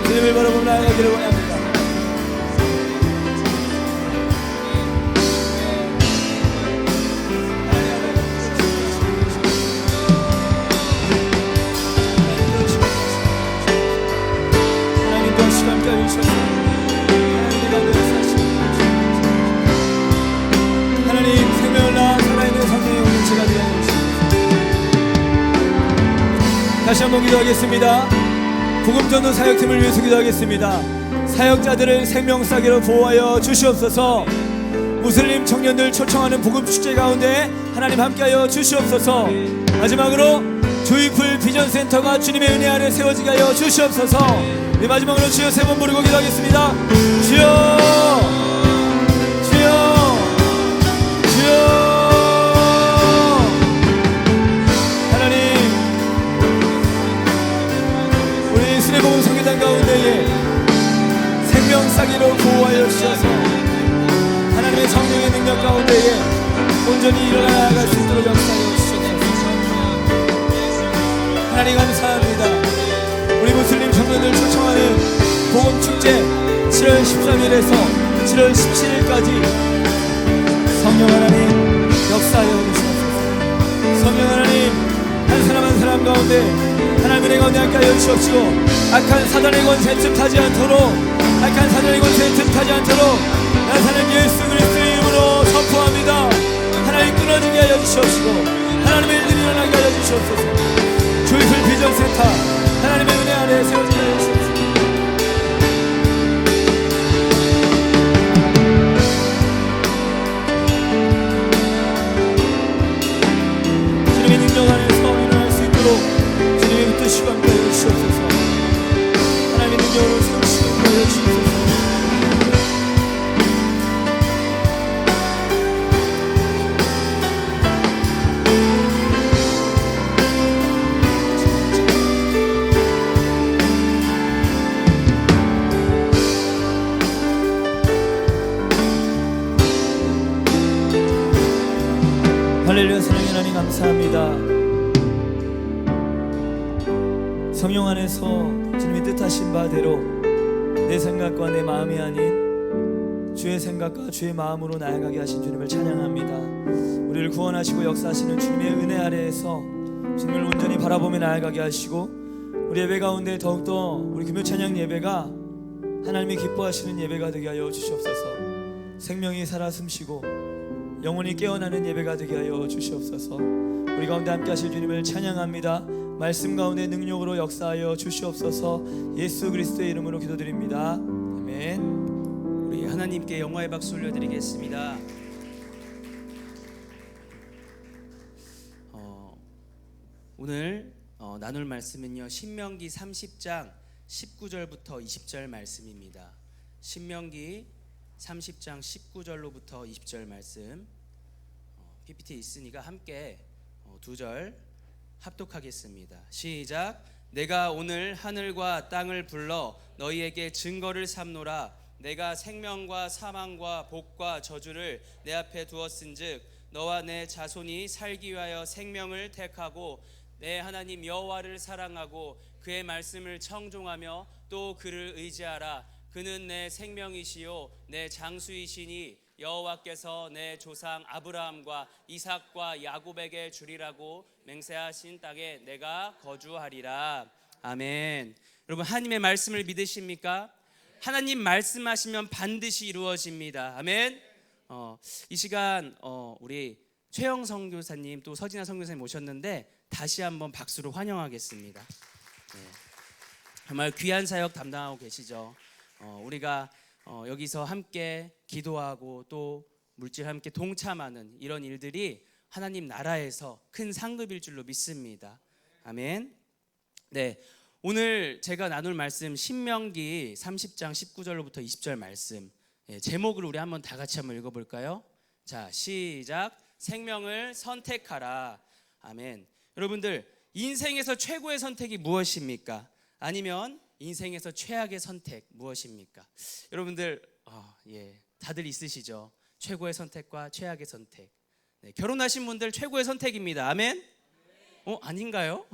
주님을 바라보며 나아가기를 원합니다. 하나님, 생명을 낳아 살아있는 성령의 공동체가 되게 하여 주시옵소서. 다시 한번 기도하겠습니다. 복음전도 사역팀을 위해서 기도하겠습니다. 사역자들을 생명싸기로 보호하여 주시옵소서. 무슬림 청년들 초청하는 복음축제 가운데 하나님 함께하여 주시옵소서. 마지막으로 조이풀 비전센터가 주님의 은혜 아래 세워지게 하여 주시옵소서. 네, 마지막으로 주여 3번 부르고 기도하겠습니다. 주여, 주여, 주여. 하나님, 우리 수레복음 성교단 가운데에 생명싸기로 보호하여 주셔서 하나님의 성령의 능력 가운데에 온전히 일어나 나아갈 수 있도록 역사하여 주시옵소서. 하나님 감사합니다. 우리 무슬림 청년들 초청하는 복음축제 7월 13일에서 7월 17일까지 성령 하나님 역사하여 주시옵소서. 성령 하나님, 한 사람 한 사람 가운데 하나님의 은혜 가운데 함께하여 주시옵시고 악한 사단의 권세 틈타지 않도록, 악한 사단의 권세 틈타지 않도록 나사렛 예수 그리스도의 이름으로 선포합니다. 하나님, 끊어지게 하여 주시옵시고 하나님의 일들이 일어나게 하여 주시옵소서. 조이풀 비전센터 하나님의 은혜 아래 세워지게 하여 주시옵소서. 주님의 능력 안에서 일어날 수 있도록 주님의 붙드시고 함께하여 주시옵소서. 하나님의 능력으로 세우시고 함께하여 주시옵소서. 할렐루야. 사랑의 하나님 감사합니다. 성령 안에서 주님이 뜻하신 바대로 내 생각과 내 마음이 아닌 주의 생각과 주의 마음으로 나아가게 하신 주님을 찬양합니다. 우리를 구원하시고 역사하시는 주님의 은혜 아래에서 주님을 온전히 바라보며 나아가게 하시고, 우리 예배 가운데 더욱더 우리 금요 찬양 예배가 하나님이 기뻐하시는 예배가 되게 하여 주시옵소서. 생명이 살아 숨쉬고 영혼이 깨어나는 예배가 되게 하여 주시옵소서. 우리 가운데 함께 하실 주님을 찬양합니다. 말씀 가운데 능력으로 역사하여 주시옵소서. 예수 그리스도의 이름으로 기도드립니다. 아멘. 우리 하나님께 영광의 박수 올려드리겠습니다. 오늘 나눌 말씀은요, 신명기 30장 19절부터 20절 말씀입니다. 신명기 30장 19절로부터 20절 말씀, PPT에 있으니까 함께 두 절 합독하겠습니다. 시작. 내가 오늘 하늘과 땅을 불러 너희에게 증거를 삼노라. 내가 생명과 사망과 복과 저주를 내 앞에 두었은즉 너와 내 자손이 살기 위하여 생명을 택하고 내 하나님 여호와를 사랑하고 그의 말씀을 청종하며 또 그를 의지하라. 그는 내 생명이시요 내 장수이시니 여호와께서 내 조상 아브라함과 이삭과 야곱에게 주리라고 맹세하신 땅에 내가 거주하리라. 아멘. 여러분, 하나님의 말씀을 믿으십니까? 하나님 말씀하시면 반드시 이루어집니다. 아멘. 이 시간 우리 최영 선교사님 또 서진아 선교사님 오셨는데 다시 한번 박수로 환영하겠습니다. 네. 정말 귀한 사역 담당하고 계시죠. 우리가 여기서 함께 기도하고 또 물질 함께 동참하는 이런 일들이 하나님 나라에서 큰 상급일 줄로 믿습니다. 아멘. 네, 오늘 제가 나눌 말씀 신명기 30장 19절로부터 20절 말씀, 제목을 우리 한번 다 같이 한번 읽어볼까요? 자, 시작. 생명을 선택하라. 아멘. 여러분들, 인생에서 최고의 선택이 무엇입니까? 아니면 인생에서 최악의 선택 무엇입니까? 여러분들 다들 있으시죠? 최고의 선택과 최악의 선택. 네, 결혼하신 분들 최고의 선택입니다. 아멘? 아닌가요?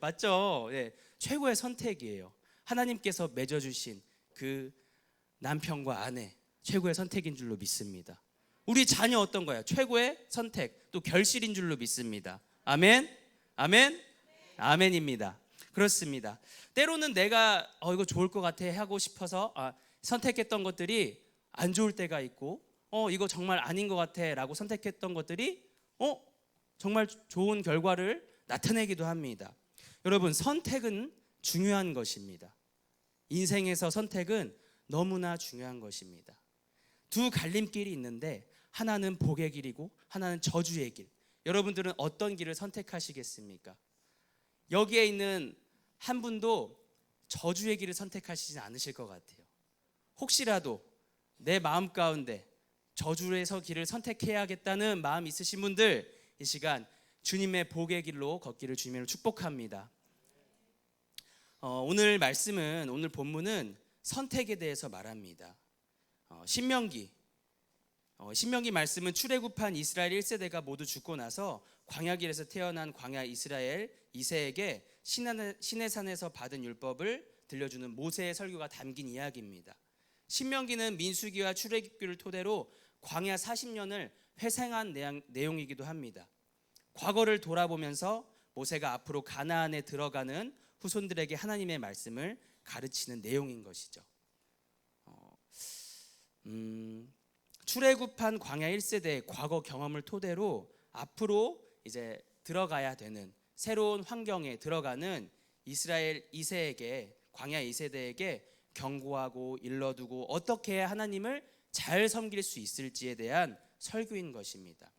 맞죠? 네, 최고의 선택이에요. 하나님께서 맺어주신 그 남편과 아내, 최고의 선택인 줄로 믿습니다. 우리 자녀 어떤 거야? 최고의 선택, 또 결실인 줄로 믿습니다. 아멘? 아멘? 아멘입니다. 그렇습니다. 때로는 내가 이거 좋을 것 같아 하고 싶어서 선택했던 것들이 안 좋을 때가 있고, 이거 정말 아닌 것 같아 라고 선택했던 것들이 정말 좋은 결과를 나타내기도 합니다. 여러분, 선택은 중요한 것입니다. 인생에서 선택은 너무나 중요한 것입니다. 두 갈림길이 있는데 하나는 복의 길이고 하나는 저주의 길. 여러분들은 어떤 길을 선택하시겠습니까? 여기에 있는 한 분도 저주의 길을 선택하시지 않으실 것 같아요. 혹시라도 내 마음 가운데 저주에서 길을 선택해야겠다는 마음 있으신 분들, 이 시간 주님의 복의 길로 걷기를 주님으로 축복합니다. 오늘 말씀은, 오늘 본문은 선택에 대해서 말합니다. 신명기 말씀은 출애굽한 이스라엘 1세대가 모두 죽고 나서 광야길에서 태어난 광야 이스라엘 2세에게 시내산에서 받은 율법을 들려주는 모세의 설교가 담긴 이야기입니다. 신명기는 민수기와 출애굽기를 토대로 광야 40년을 회상한 내용이기도 합니다. 과거를 돌아보면서 모세가 앞으로 가나안에 들어가는 후손들에게 하나님의 말씀을 가르치는 내용인 것이죠. 출애굽한 광야 1세대의 과거 경험을 토대로 앞으로 이제 들어가야 되는 새로운 환경에 들어가는 이스라엘 2세에게, 광야 2세대에게 경고하고 일러두고 어떻게 해야 하나님을 잘 섬길 수 있을지에 대한 설교인 것입니다.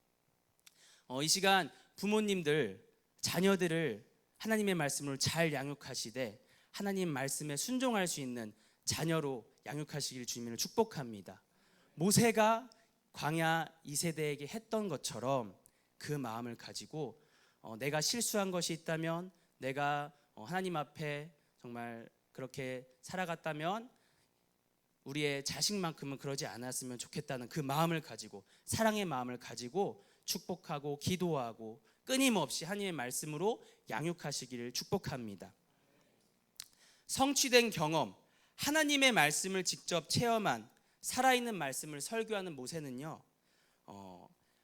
이 시간 부모님들 자녀들을 하나님의 말씀으로 잘 양육하시되 하나님 말씀에 순종할 수 있는 자녀로 양육하시길 주님을 축복합니다. 모세가 광야 2세대에게 했던 것처럼 그 마음을 가지고 내가 실수한 것이 있다면, 내가 하나님 앞에 정말 그렇게 살아갔다면 우리의 자식만큼은 그러지 않았으면 좋겠다는 그 마음을 가지고, 사랑의 마음을 가지고 축복하고 기도하고 끊임없이 하나님의 말씀으로 양육하시기를 축복합니다. 성취된 경험, 하나님의 말씀을 직접 체험한 살아있는 말씀을 설교하는 모세는요,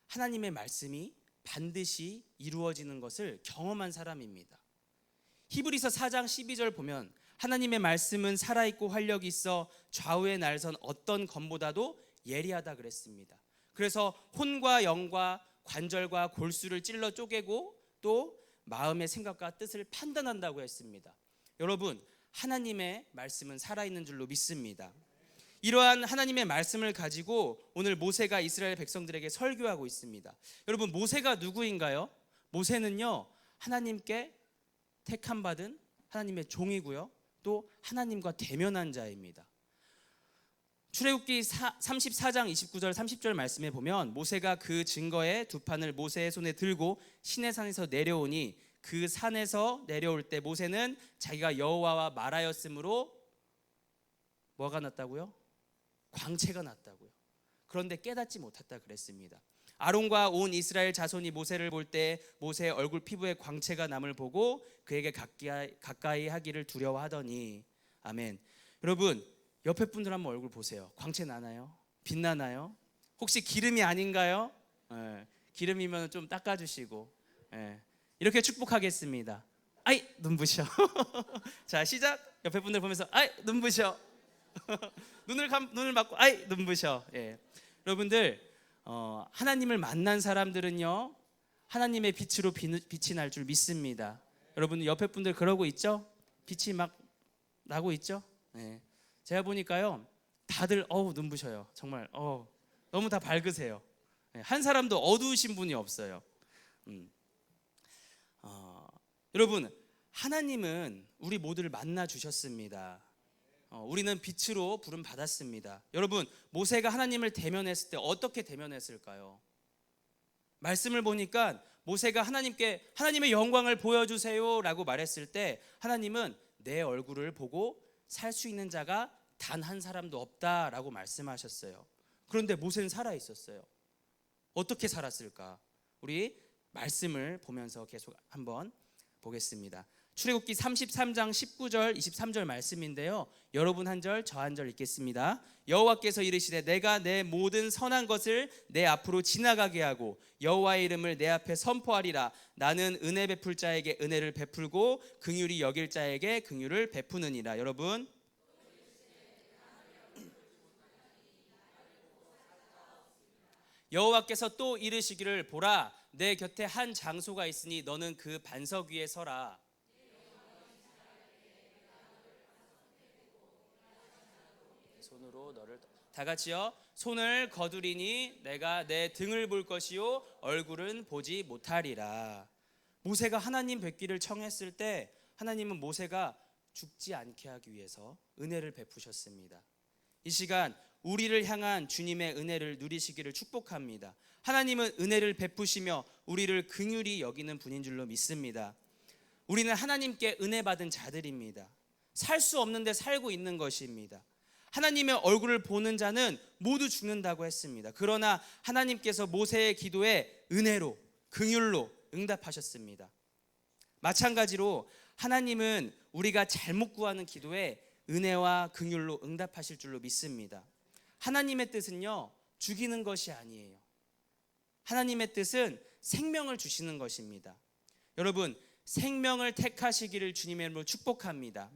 하나님의 말씀이 반드시 이루어지는 것을 경험한 사람입니다. 히브리서 4장 12절 보면 하나님의 말씀은 살아있고 활력이 있어 좌우의 날선 어떤 검보다도 예리하다 그랬습니다. 그래서 혼과 영과 관절과 골수를 찔러 쪼개고 또 마음의 생각과 뜻을 판단한다고 했습니다. 여러분, 하나님의 말씀은 살아있는 줄로 믿습니다. 이러한 하나님의 말씀을 가지고 오늘 모세가 이스라엘 백성들에게 설교하고 있습니다. 여러분, 모세가 누구인가요? 모세는요, 하나님께 택함 받은 하나님의 종이고요, 또 하나님과 대면한 자입니다. 출애굽기 34장 29절 30절 말씀에 보면 모세가 그 증거의 두 판을 모세의 손에 들고 시내산에서 내려오니 그 산에서 내려올 때 모세는 자기가 여호와와 말하였으므로 뭐가 났다고요? 광채가 났다고요. 그런데 깨닫지 못했다 그랬습니다. 아론과 온 이스라엘 자손이 모세를 볼 때 모세의 얼굴 피부에 광채가 남을 보고 그에게 가까이 하기를 두려워하더니. 아멘. 여러분, 옆에 분들 한번 얼굴 보세요. 광채 나나요? 빛나나요? 혹시 기름이 아닌가요? 기름이면 좀 닦아주시고. 이렇게 축복하겠습니다. 아이, 눈부셔. 자, 시작. 옆에 분들 보면서 아이, 눈부셔. 눈을 막고 아이, 눈부셔. 여러분들, 하나님을 만난 사람들은요, 하나님의 빛으로 빛이 날 줄 믿습니다. 여러분, 옆에 분들 그러고 있죠? 빛이 막 나고 있죠? 제가 보니까요, 다들 눈부셔요. 정말 너무 다 밝으세요. 한 사람도 어두우신 분이 없어요. 여러분, 하나님은 우리 모두를 만나 주셨습니다. 우리는 빛으로 부름 받았습니다. 여러분, 모세가 하나님을 대면했을 때 어떻게 대면했을까요? 말씀을 보니까 모세가 하나님께 하나님의 영광을 보여주세요 라고 말했을 때 하나님은 내 얼굴을 보고 살 수 있는 자가 단 한 사람도 없다라고 말씀하셨어요. 그런데 모세는 살아 있었어요. 어떻게 살았을까? 우리 말씀을 보면서 계속 한번 보겠습니다. 출애굽기 33장 19절 23절 말씀인데요, 여러분 한 절 저 한 절 읽겠습니다. 여호와께서 이르시되 내가 내 모든 선한 것을 내 앞으로 지나가게 하고 여호와의 이름을 내 앞에 선포하리라. 나는 은혜 베풀 자에게 은혜를 베풀고 긍휼히 여길 자에게 긍휼을 베푸느니라. 여러분, 여호와께서 또 이르시기를 보라, 내 곁에 한 장소가 있으니 너는 그 반석 위에 서라. 손으로 너를 다 같이요. 손을 거두리니 내가 내 등을 볼 것이요 얼굴은 보지 못하리라. 모세가 하나님 뵙기를 청했을 때 하나님은 모세가 죽지 않게 하기 위해서 은혜를 베푸셨습니다. 이 시간 우리를 향한 주님의 은혜를 누리시기를 축복합니다. 하나님은 은혜를 베푸시며 우리를 긍휼히 여기는 분인 줄로 믿습니다. 우리는 하나님께 은혜 받은 자들입니다. 살 수 없는데 살고 있는 것입니다. 하나님의 얼굴을 보는 자는 모두 죽는다고 했습니다. 그러나 하나님께서 모세의 기도에 은혜로 긍휼로 응답하셨습니다. 마찬가지로 하나님은 우리가 잘못 구하는 기도에 은혜와 긍휼로 응답하실 줄로 믿습니다. 하나님의 뜻은요, 죽이는 것이 아니에요. 하나님의 뜻은 생명을 주시는 것입니다. 여러분, 생명을 택하시기를 주님의 이름으로 축복합니다.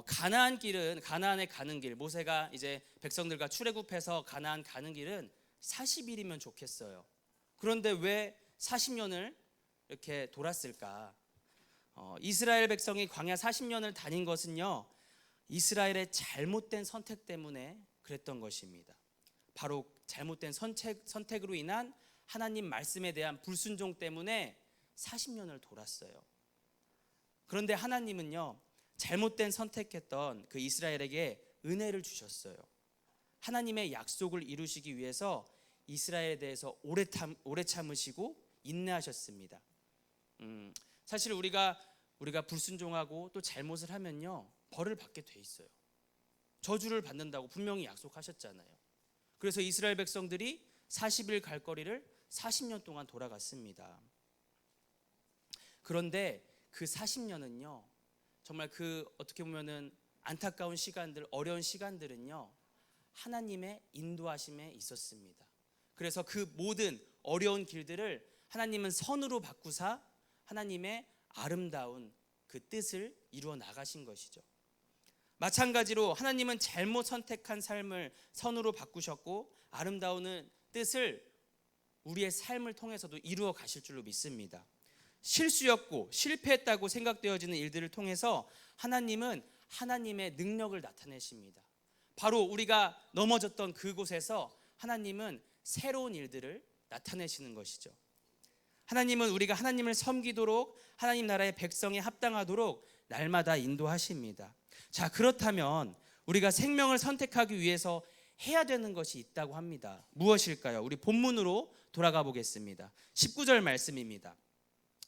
가나안에 가는 길, 모세가 이제 백성들과 출애굽해서 가나안 가는 길은 40일이면 좋겠어요. 그런데 왜 40년을 이렇게 돌았을까? 이스라엘 백성이 광야 40년을 다닌 것은요, 이스라엘의 잘못된 선택 때문에 그랬던 것입니다. 바로 잘못된 선택으로 인한 하나님 말씀에 대한 불순종 때문에 40년을 돌았어요. 그런데 하나님은요, 잘못된 선택했던 그 이스라엘에게 은혜를 주셨어요. 하나님의 약속을 이루시기 위해서 이스라엘에 대해서 오래 참으시고 인내하셨습니다. 사실 우리가 불순종하고 또 잘못을 하면요, 벌을 받게 돼 있어요. 저주를 받는다고 분명히 약속하셨잖아요. 그래서 이스라엘 백성들이 40일 갈 거리를 40년 동안 돌아갔습니다. 그런데 그 40년은요, 정말 그 어떻게 보면은 안타까운 시간들, 어려운 시간들은요, 하나님의 인도하심에 있었습니다. 그래서 그 모든 어려운 길들을 하나님은 선으로 바꾸사 하나님의 아름다운 그 뜻을 이루어 나가신 것이죠. 마찬가지로 하나님은 잘못 선택한 삶을 선으로 바꾸셨고 아름다운 뜻을 우리의 삶을 통해서도 이루어 가실 줄로 믿습니다. 실수였고 실패했다고 생각되어지는 일들을 통해서 하나님은 하나님의 능력을 나타내십니다. 바로 우리가 넘어졌던 그곳에서 하나님은 새로운 일들을 나타내시는 것이죠. 하나님은 우리가 하나님을 섬기도록 하나님 나라의 백성에 합당하도록 날마다 인도하십니다. 자, 그렇다면 우리가 생명을 선택하기 위해서 해야 되는 것이 있다고 합니다. 무엇일까요? 우리 본문으로 돌아가 보겠습니다. 19절 말씀입니다.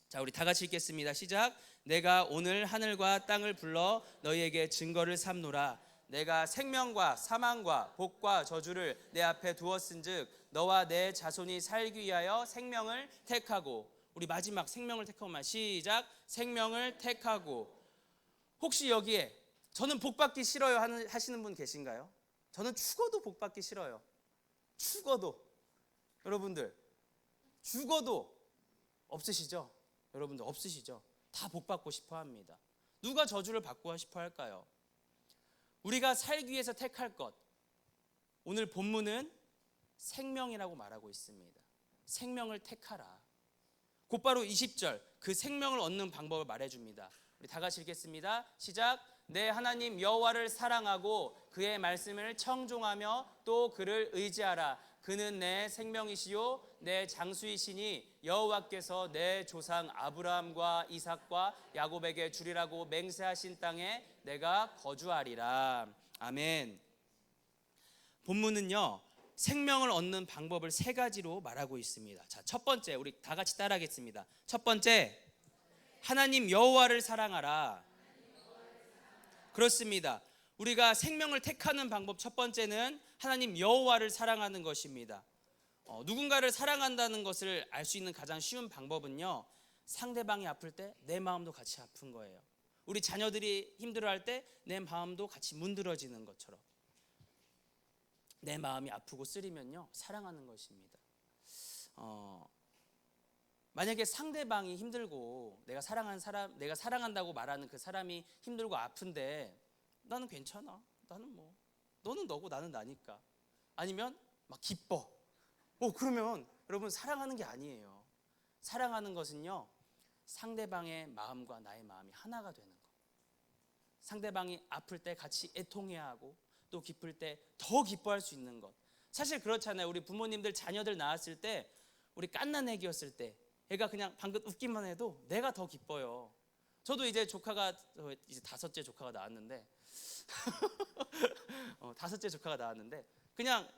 자, 우리 다 같이 읽겠습니다. 시작. 내가 오늘 하늘과 땅을 불러 너희에게 증거를 삼노라. 내가 생명과 사망과 복과 저주를 내 앞에 두었은즉 너와 내 자손이 살기 위하여 생명을 택하고. 우리 마지막 생명을 택하고만 시작. 생명을 택하고. 혹시 여기에 저는 복 받기 싫어요 하시는 분 계신가요? 저는 죽어도 복 받기 싫어요. 죽어도. 여러분들 죽어도 없으시죠? 여러분들 없으시죠? 다 복 받고 싶어 합니다. 누가 저주를 받고 싶어 할까요? 우리가 살기 위해서 택할 것, 오늘 본문은 생명이라고 말하고 있습니다. 생명을 택하라. 곧바로 20절 그 생명을 얻는 방법을 말해줍니다. 우리 다 같이 읽겠습니다. 시작. 내 하나님 여호와를 사랑하고 그의 말씀을 청종하며 또 그를 의지하라. 그는 내 생명이시요 내 장수이시니 여호와께서 내 조상 아브라함과 이삭과 야곱에게 주리라고 맹세하신 땅에 내가 거주하리라. 아멘. 본문은요, 생명을 얻는 방법을 세 가지로 말하고 있습니다. 자, 첫 번째, 우리 다 같이 따라하겠습니다. 첫 번째, 하나님 여호와를 사랑하라. 그렇습니다. 우리가 생명을 택하는 방법 첫 번째는 하나님 여호와를 사랑하는 것입니다. 누군가를 사랑한다는 것을 알 수 있는 가장 쉬운 방법은요, 상대방이 아플 때 내 마음도 같이 아픈 거예요. 우리 자녀들이 힘들어할 때 내 마음도 같이 문드러지는 것처럼 내 마음이 아프고 쓰리면요, 사랑하는 것입니다. 만약에 상대방이 힘들고 내가 사랑하는 사람, 내가 사랑한다고 말하는 그 사람이 힘들고 아픈데 나는 괜찮아, 나는 뭐 너는 너고 나는 나니까, 아니면 막 기뻐, 그러면 여러분 사랑하는 게 아니에요. 사랑하는 것은요, 상대방의 마음과 나의 마음이 하나가 되는 것. 상대방이 아플 때 같이 애통해야 하고 또 기쁠 때 더 기뻐할 수 있는 것. 사실 그렇잖아요. 우리 부모님들 자녀들 낳았을 때, 우리 깐난 애기였을 때 애가 그냥 방긋 웃기만 해도 내가 더 기뻐요. 저도 이제 조카가 이제 다섯째 조카가 나왔는데 다섯째 조카가 나왔는데 그냥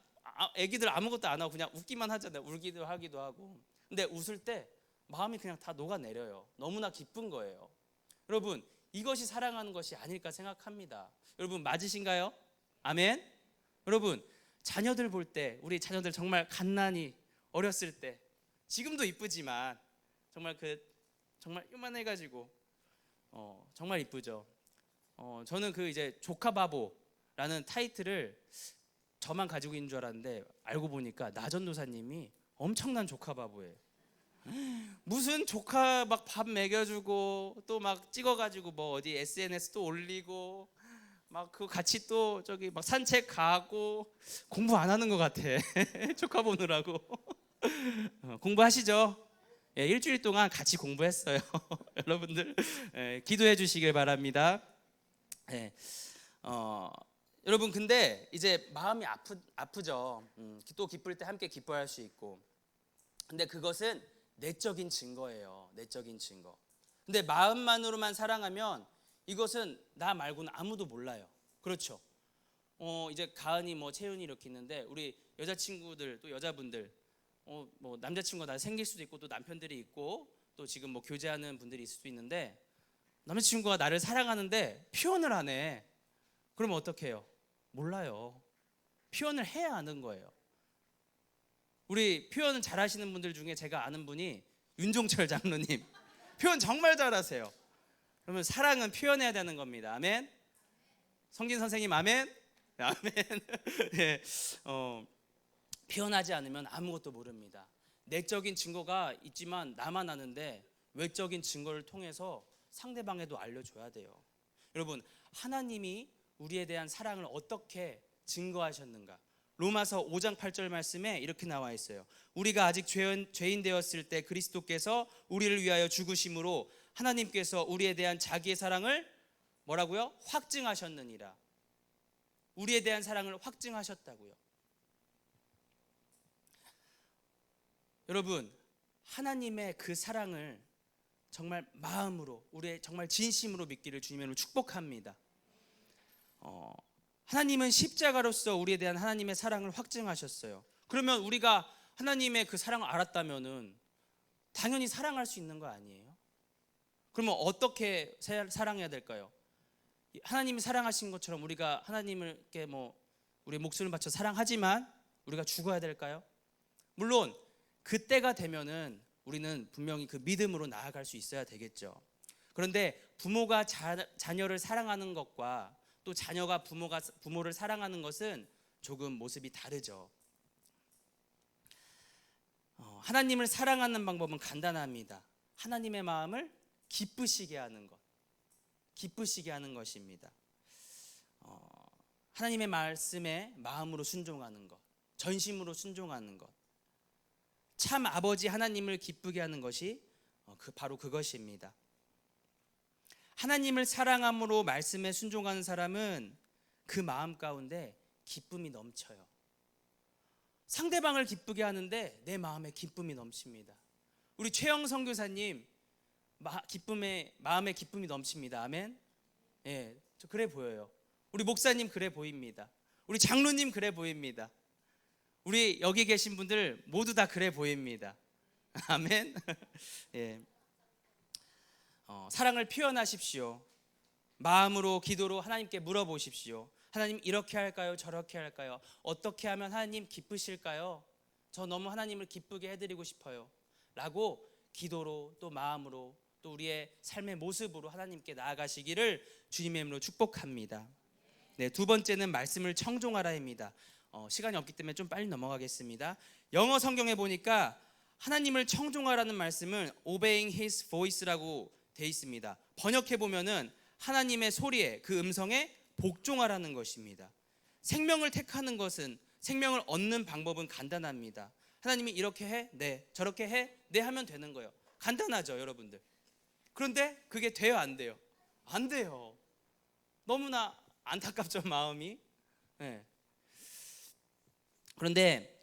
애기들 아무것도 안 하고 그냥 웃기만 하잖아요. 울기도 하기도 하고. 근데 웃을 때 마음이 그냥 다 녹아내려요. 너무나 기쁜 거예요. 여러분, 이것이 사랑하는 것이 아닐까 생각합니다. 여러분 맞으신가요? 아멘. 여러분, 자녀들 볼 때, 우리 자녀들 정말 갓난이 어렸을 때, 지금도 이쁘지만 정말 정말 요만해가지고 정말 이쁘죠. 저는 그 이제 조카 바보라는 타이틀을 저만 가지고 있는 줄 알았는데 알고 보니까 나전도사님이 엄청난 조카 바보예요. 무슨 조카 막 밥 먹여주고 또 막 찍어가지고 뭐 어디 SNS도 올리고 막 그 같이 또 저기 막 산책 가고, 공부 안 하는 것 같아. 조카 보느라고. 공부하시죠? 예, 일주일 동안 같이 공부했어요. 여러분들 기도해 주시길 바랍니다. 예, 여러분 근데 이제 마음이 아프죠. 또 기쁠 때 함께 기뻐할 수 있고. 근데 그것은 내적인 증거예요. 내적인 증거. 근데 마음만으로만 사랑하면 이것은 나 말고는 아무도 몰라요. 그렇죠? 이제 가은이 뭐 채윤이 이렇게 있는데 우리 여자친구들 또 여자분들 뭐 남자친구가 나 생길 수도 있고 또 남편들이 있고 또 지금 뭐 교제하는 분들이 있을 수도 있는데 남자친구가 나를 사랑하는데 표현을 안 해. 그러면 어떻게 해요? 몰라요. 표현을 해야 하는 거예요. 우리 표현 잘하시는 분들 중에 제가 아는 분이 윤종철 장로님 표현 정말 잘하세요. 그러면 사랑은 표현해야 되는 겁니다. 아멘. 성진 선생님 아멘. 아멘. 네, 표현하지 않으면 아무것도 모릅니다. 내적인 증거가 있지만 나만 아는데 외적인 증거를 통해서 상대방에도 알려줘야 돼요. 여러분, 하나님이 우리에 대한 사랑을 어떻게 증거하셨는가? 로마서 5장 8절 말씀에 이렇게 나와 있어요. 우리가 아직 죄인 되었을 때 그리스도께서 우리를 위하여 죽으심으로 하나님께서 우리에 대한 자기의 사랑을 뭐라고요? 확증하셨느니라. 우리에 대한 사랑을 확증하셨다고요. 여러분, 하나님의 그 사랑을 정말 마음으로, 우리의 정말 진심으로 믿기를 주님으로 축복합니다. 하나님은 십자가로서 우리에 대한 하나님의 사랑을 확증하셨어요. 그러면 우리가 하나님의 그 사랑을 알았다면은 당연히 사랑할 수 있는 거 아니에요? 그러면 어떻게 사랑해야 될까요? 하나님이 사랑하신 것처럼 우리가 하나님께 우리의 목숨을 바쳐 사랑하지만 우리가 죽어야 될까요? 물론 그때가 되면은 우리는 분명히 그 믿음으로 나아갈 수 있어야 되겠죠. 그런데 부모가 자녀를 사랑하는 것과 또 자녀가 부모를 사랑하는 것은 조금 모습이 다르죠. 하나님을 사랑하는 방법은 간단합니다. 하나님의 마음을 기쁘시게 하는 것, 기쁘시게 하는 것입니다. 하나님의 말씀에 마음으로 순종하는 것, 전심으로 순종하는 것, 참 아버지 하나님을 기쁘게 하는 것이 바로 그것입니다. 하나님을 사랑함으로 말씀에 순종하는 사람은 그 마음 가운데 기쁨이 넘쳐요. 상대방을 기쁘게 하는데 내 마음에 기쁨이 넘칩니다. 우리 최영 선교사님 마음에 기쁨이 넘칩니다. 아멘. 예, 저 그래 보여요. 우리 목사님 그래 보입니다. 우리 장로님 그래 보입니다. 우리 여기 계신 분들 모두 다 그래 보입니다. 아멘. 예. 사랑을 표현하십시오. 마음으로 기도로 하나님께 물어보십시오. 하나님 이렇게 할까요? 저렇게 할까요? 어떻게 하면 하나님 기쁘실까요? 저 너무 하나님을 기쁘게 해드리고 싶어요. 라고 기도로 또 마음으로 또 우리의 삶의 모습으로 하나님께 나아가시기를 주님의 이름으로 축복합니다. 네, 두 번째는 말씀을 청종하라입니다. 시간이 없기 때문에 좀 빨리 넘어가겠습니다. 영어 성경에 보니까 하나님을 청종하라는 말씀은 obeying His voice라고 되어 있습니다. 번역해 보면은 하나님의 소리에, 그 음성에 복종하라는 것입니다. 생명을 택하는 것은, 생명을 얻는 방법은 간단합니다. 하나님이 이렇게 해? 네. 저렇게 해? 네 하면 되는 거예요. 간단하죠, 여러분들. 그런데 그게 돼요, 안 돼요? 안 돼요. 너무나 안타깝죠, 마음이. 네. 그런데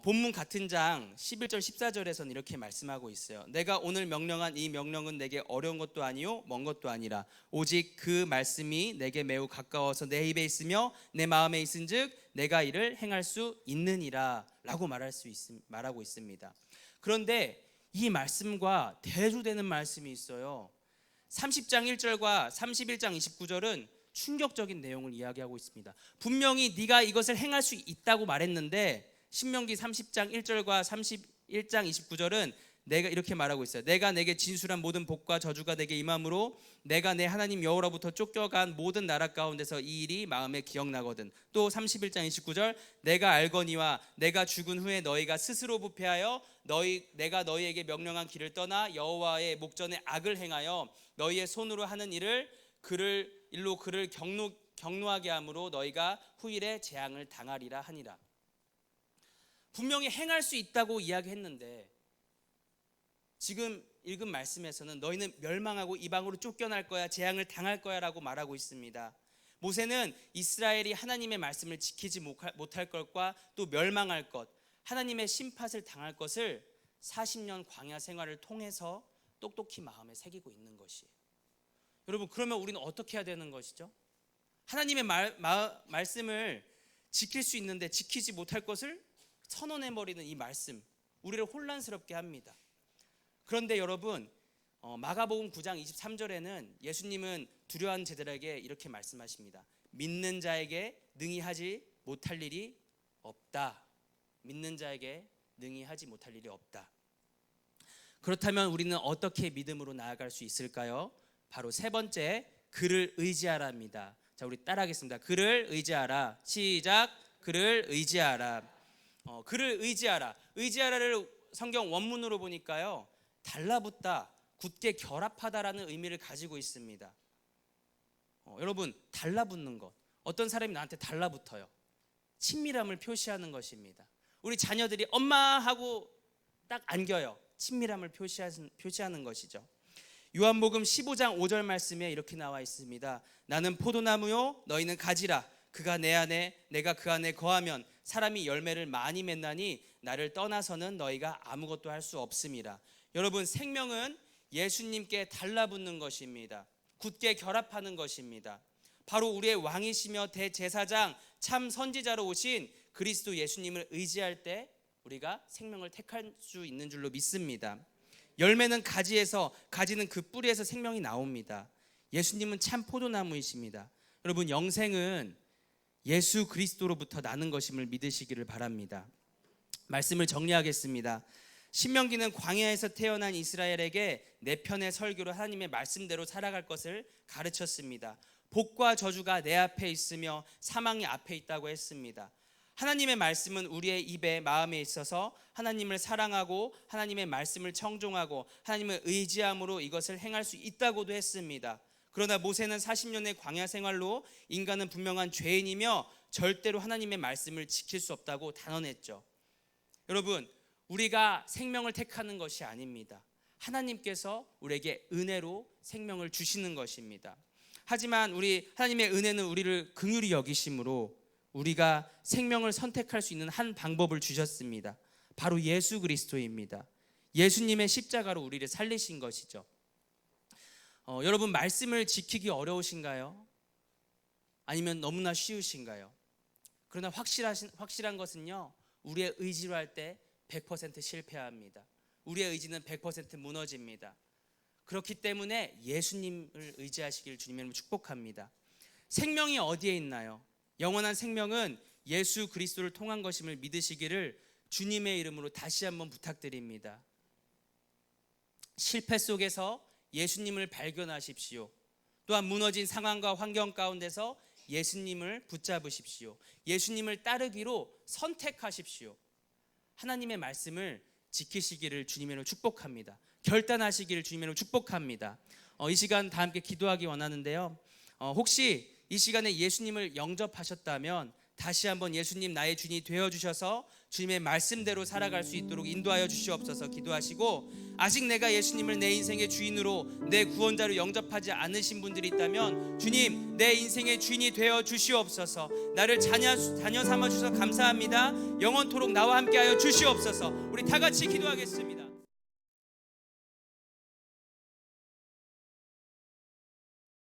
본문 같은 장 11절 14절에서는 이렇게 말씀하고 있어요. 내가 오늘 명령한 이 명령은 내게 어려운 것도 아니요 먼 것도 아니라 오직 그 말씀이 내게 매우 가까워서 내 입에 있으며 내 마음에 있은즉 내가 이를 행할 수 있느니라 라고 말하고 있습니다. 그런데 이 말씀과 대조되는 말씀이 있어요. 30장 1절과 31장 29절은 충격적인 내용을 이야기하고 있습니다. 분명히 네가 이것을 행할 수 있다고 말했는데 신명기 30장 1절과 31장 29절은 내가 이렇게 말하고 있어요. 내가 내게 진술한 모든 복과 저주가 내게 임함으로 내가 내 하나님 여호와로부터 쫓겨간 모든 나라 가운데서 이 일이 마음에 기억나거든. 또 31장 29절 내가 알거니와 내가 죽은 후에 너희가 스스로 부패하여 내가 너희에게 명령한 길을 떠나 여호와의 목전에 악을 행하여 너희의 손으로 하는 일로 그를 경노하게 함으로 너희가 후일에 재앙을 당하리라 하니라. 분명히 행할 수 있다고 이야기했는데 지금 읽은 말씀에서는 너희는 멸망하고 이방으로 쫓겨날 거야, 재앙을 당할 거야 라고 말하고 있습니다. 모세는 이스라엘이 하나님의 말씀을 지키지 못할 것과 또 멸망할 것, 하나님의 심판을 당할 것을 40년 광야 생활을 통해서 똑똑히 마음에 새기고 있는 것이에요. 여러분, 그러면 우리는 어떻게 해야 되는 것이죠? 하나님의 말씀을 지킬 수 있는데 지키지 못할 것을 선언해버리는 이 말씀, 우리를 혼란스럽게 합니다. 그런데 여러분, 마가복음 9장 23절에는 예수님은 두려워하는 제자들에게 이렇게 말씀하십니다. 믿는 자에게 능히 하지 못할 일이 없다. 믿는 자에게 능히 하지 못할 일이 없다. 그렇다면 우리는 어떻게 믿음으로 나아갈 수 있을까요? 바로 세 번째, 그를 의지하라입니다. 자, 우리 따라하겠습니다. 그를 의지하라. 시작. 그를 의지하라. 그를 의지하라. 의지하라를 성경 원문으로 보니까요, 달라붙다, 굳게 결합하다라는 의미를 가지고 있습니다. 여러분, 달라붙는 것. 어떤 사람이 나한테 달라붙어요. 친밀함을 표시하는 것입니다. 우리 자녀들이 엄마 하고 딱 안겨요. 친밀함을 표시하는 것이죠. 요한복음 15장 5절 말씀에 이렇게 나와 있습니다. 나는 포도나무요 너희는 가지라. 그가 내 안에 내가 그 안에 거하면 사람이 열매를 많이 맺나니 나를 떠나서는 너희가 아무것도 할 수 없음이라. 여러분, 생명은 예수님께 달라붙는 것입니다. 굳게 결합하는 것입니다. 바로 우리의 왕이시며 대제사장 참 선지자로 오신 그리스도 예수님을 의지할 때 우리가 생명을 택할 수 있는 줄로 믿습니다. 열매는 가지에서, 가지는 그 뿌리에서 생명이 나옵니다. 예수님은 참 포도나무이십니다. 여러분, 영생은 예수 그리스도로부터 나는 것임을 믿으시기를 바랍니다. 말씀을 정리하겠습니다. 신명기는 광야에서 태어난 이스라엘에게 내 편의 설교로 하나님의 말씀대로 살아갈 것을 가르쳤습니다. 복과 저주가 내 앞에 있으며 사망이 앞에 있다고 했습니다. 하나님의 말씀은 우리의 입에 마음에 있어서 하나님을 사랑하고 하나님의 말씀을 청종하고 하나님을 의지함으로 이것을 행할 수 있다고도 했습니다. 그러나 모세는 40년의 광야 생활로 인간은 분명한 죄인이며 절대로 하나님의 말씀을 지킬 수 없다고 단언했죠. 여러분, 우리가 생명을 택하는 것이 아닙니다. 하나님께서 우리에게 은혜로 생명을 주시는 것입니다. 하지만 우리 하나님의 은혜는 우리를 긍휼히 여기심으로 우리가 생명을 선택할 수 있는 한 방법을 주셨습니다. 바로 예수 그리스도입니다. 예수님의 십자가로 우리를 살리신 것이죠. 여러분, 말씀을 지키기 어려우신가요? 아니면 너무나 쉬우신가요? 그러나 확실한 것은요, 우리의 의지로 할 때 100% 실패합니다. 우리의 의지는 100% 무너집니다. 그렇기 때문에 예수님을 의지하시기를 주님의 축복합니다. 생명이 어디에 있나요? 영원한 생명은 예수 그리스도를 통한 것임을 믿으시기를 주님의 이름으로 다시 한번 부탁드립니다. 실패 속에서 예수님을 발견하십시오. 또한 무너진 상황과 환경 가운데서 예수님을 붙잡으십시오. 예수님을 따르기로 선택하십시오. 하나님의 말씀을 지키시기를 주님의 이름으로 축복합니다. 결단하시기를 주님의 이름으로 축복합니다. 이 시간 다 함께 기도하기 원하는데요, 혹시 이 시간에 예수님을 영접하셨다면 다시 한번 예수님 나의 주인이 되어주셔서 주님의 말씀대로 살아갈 수 있도록 인도하여 주시옵소서 기도하시고, 아직 내가 예수님을 내 인생의 주인으로 내 구원자로 영접하지 않으신 분들이 있다면 주님, 내 인생의 주인이 되어 주시옵소서. 나를 자녀 삼아 주셔서 감사합니다. 영원토록 나와 함께하여 주시옵소서. 우리 다 같이 기도하겠습니다.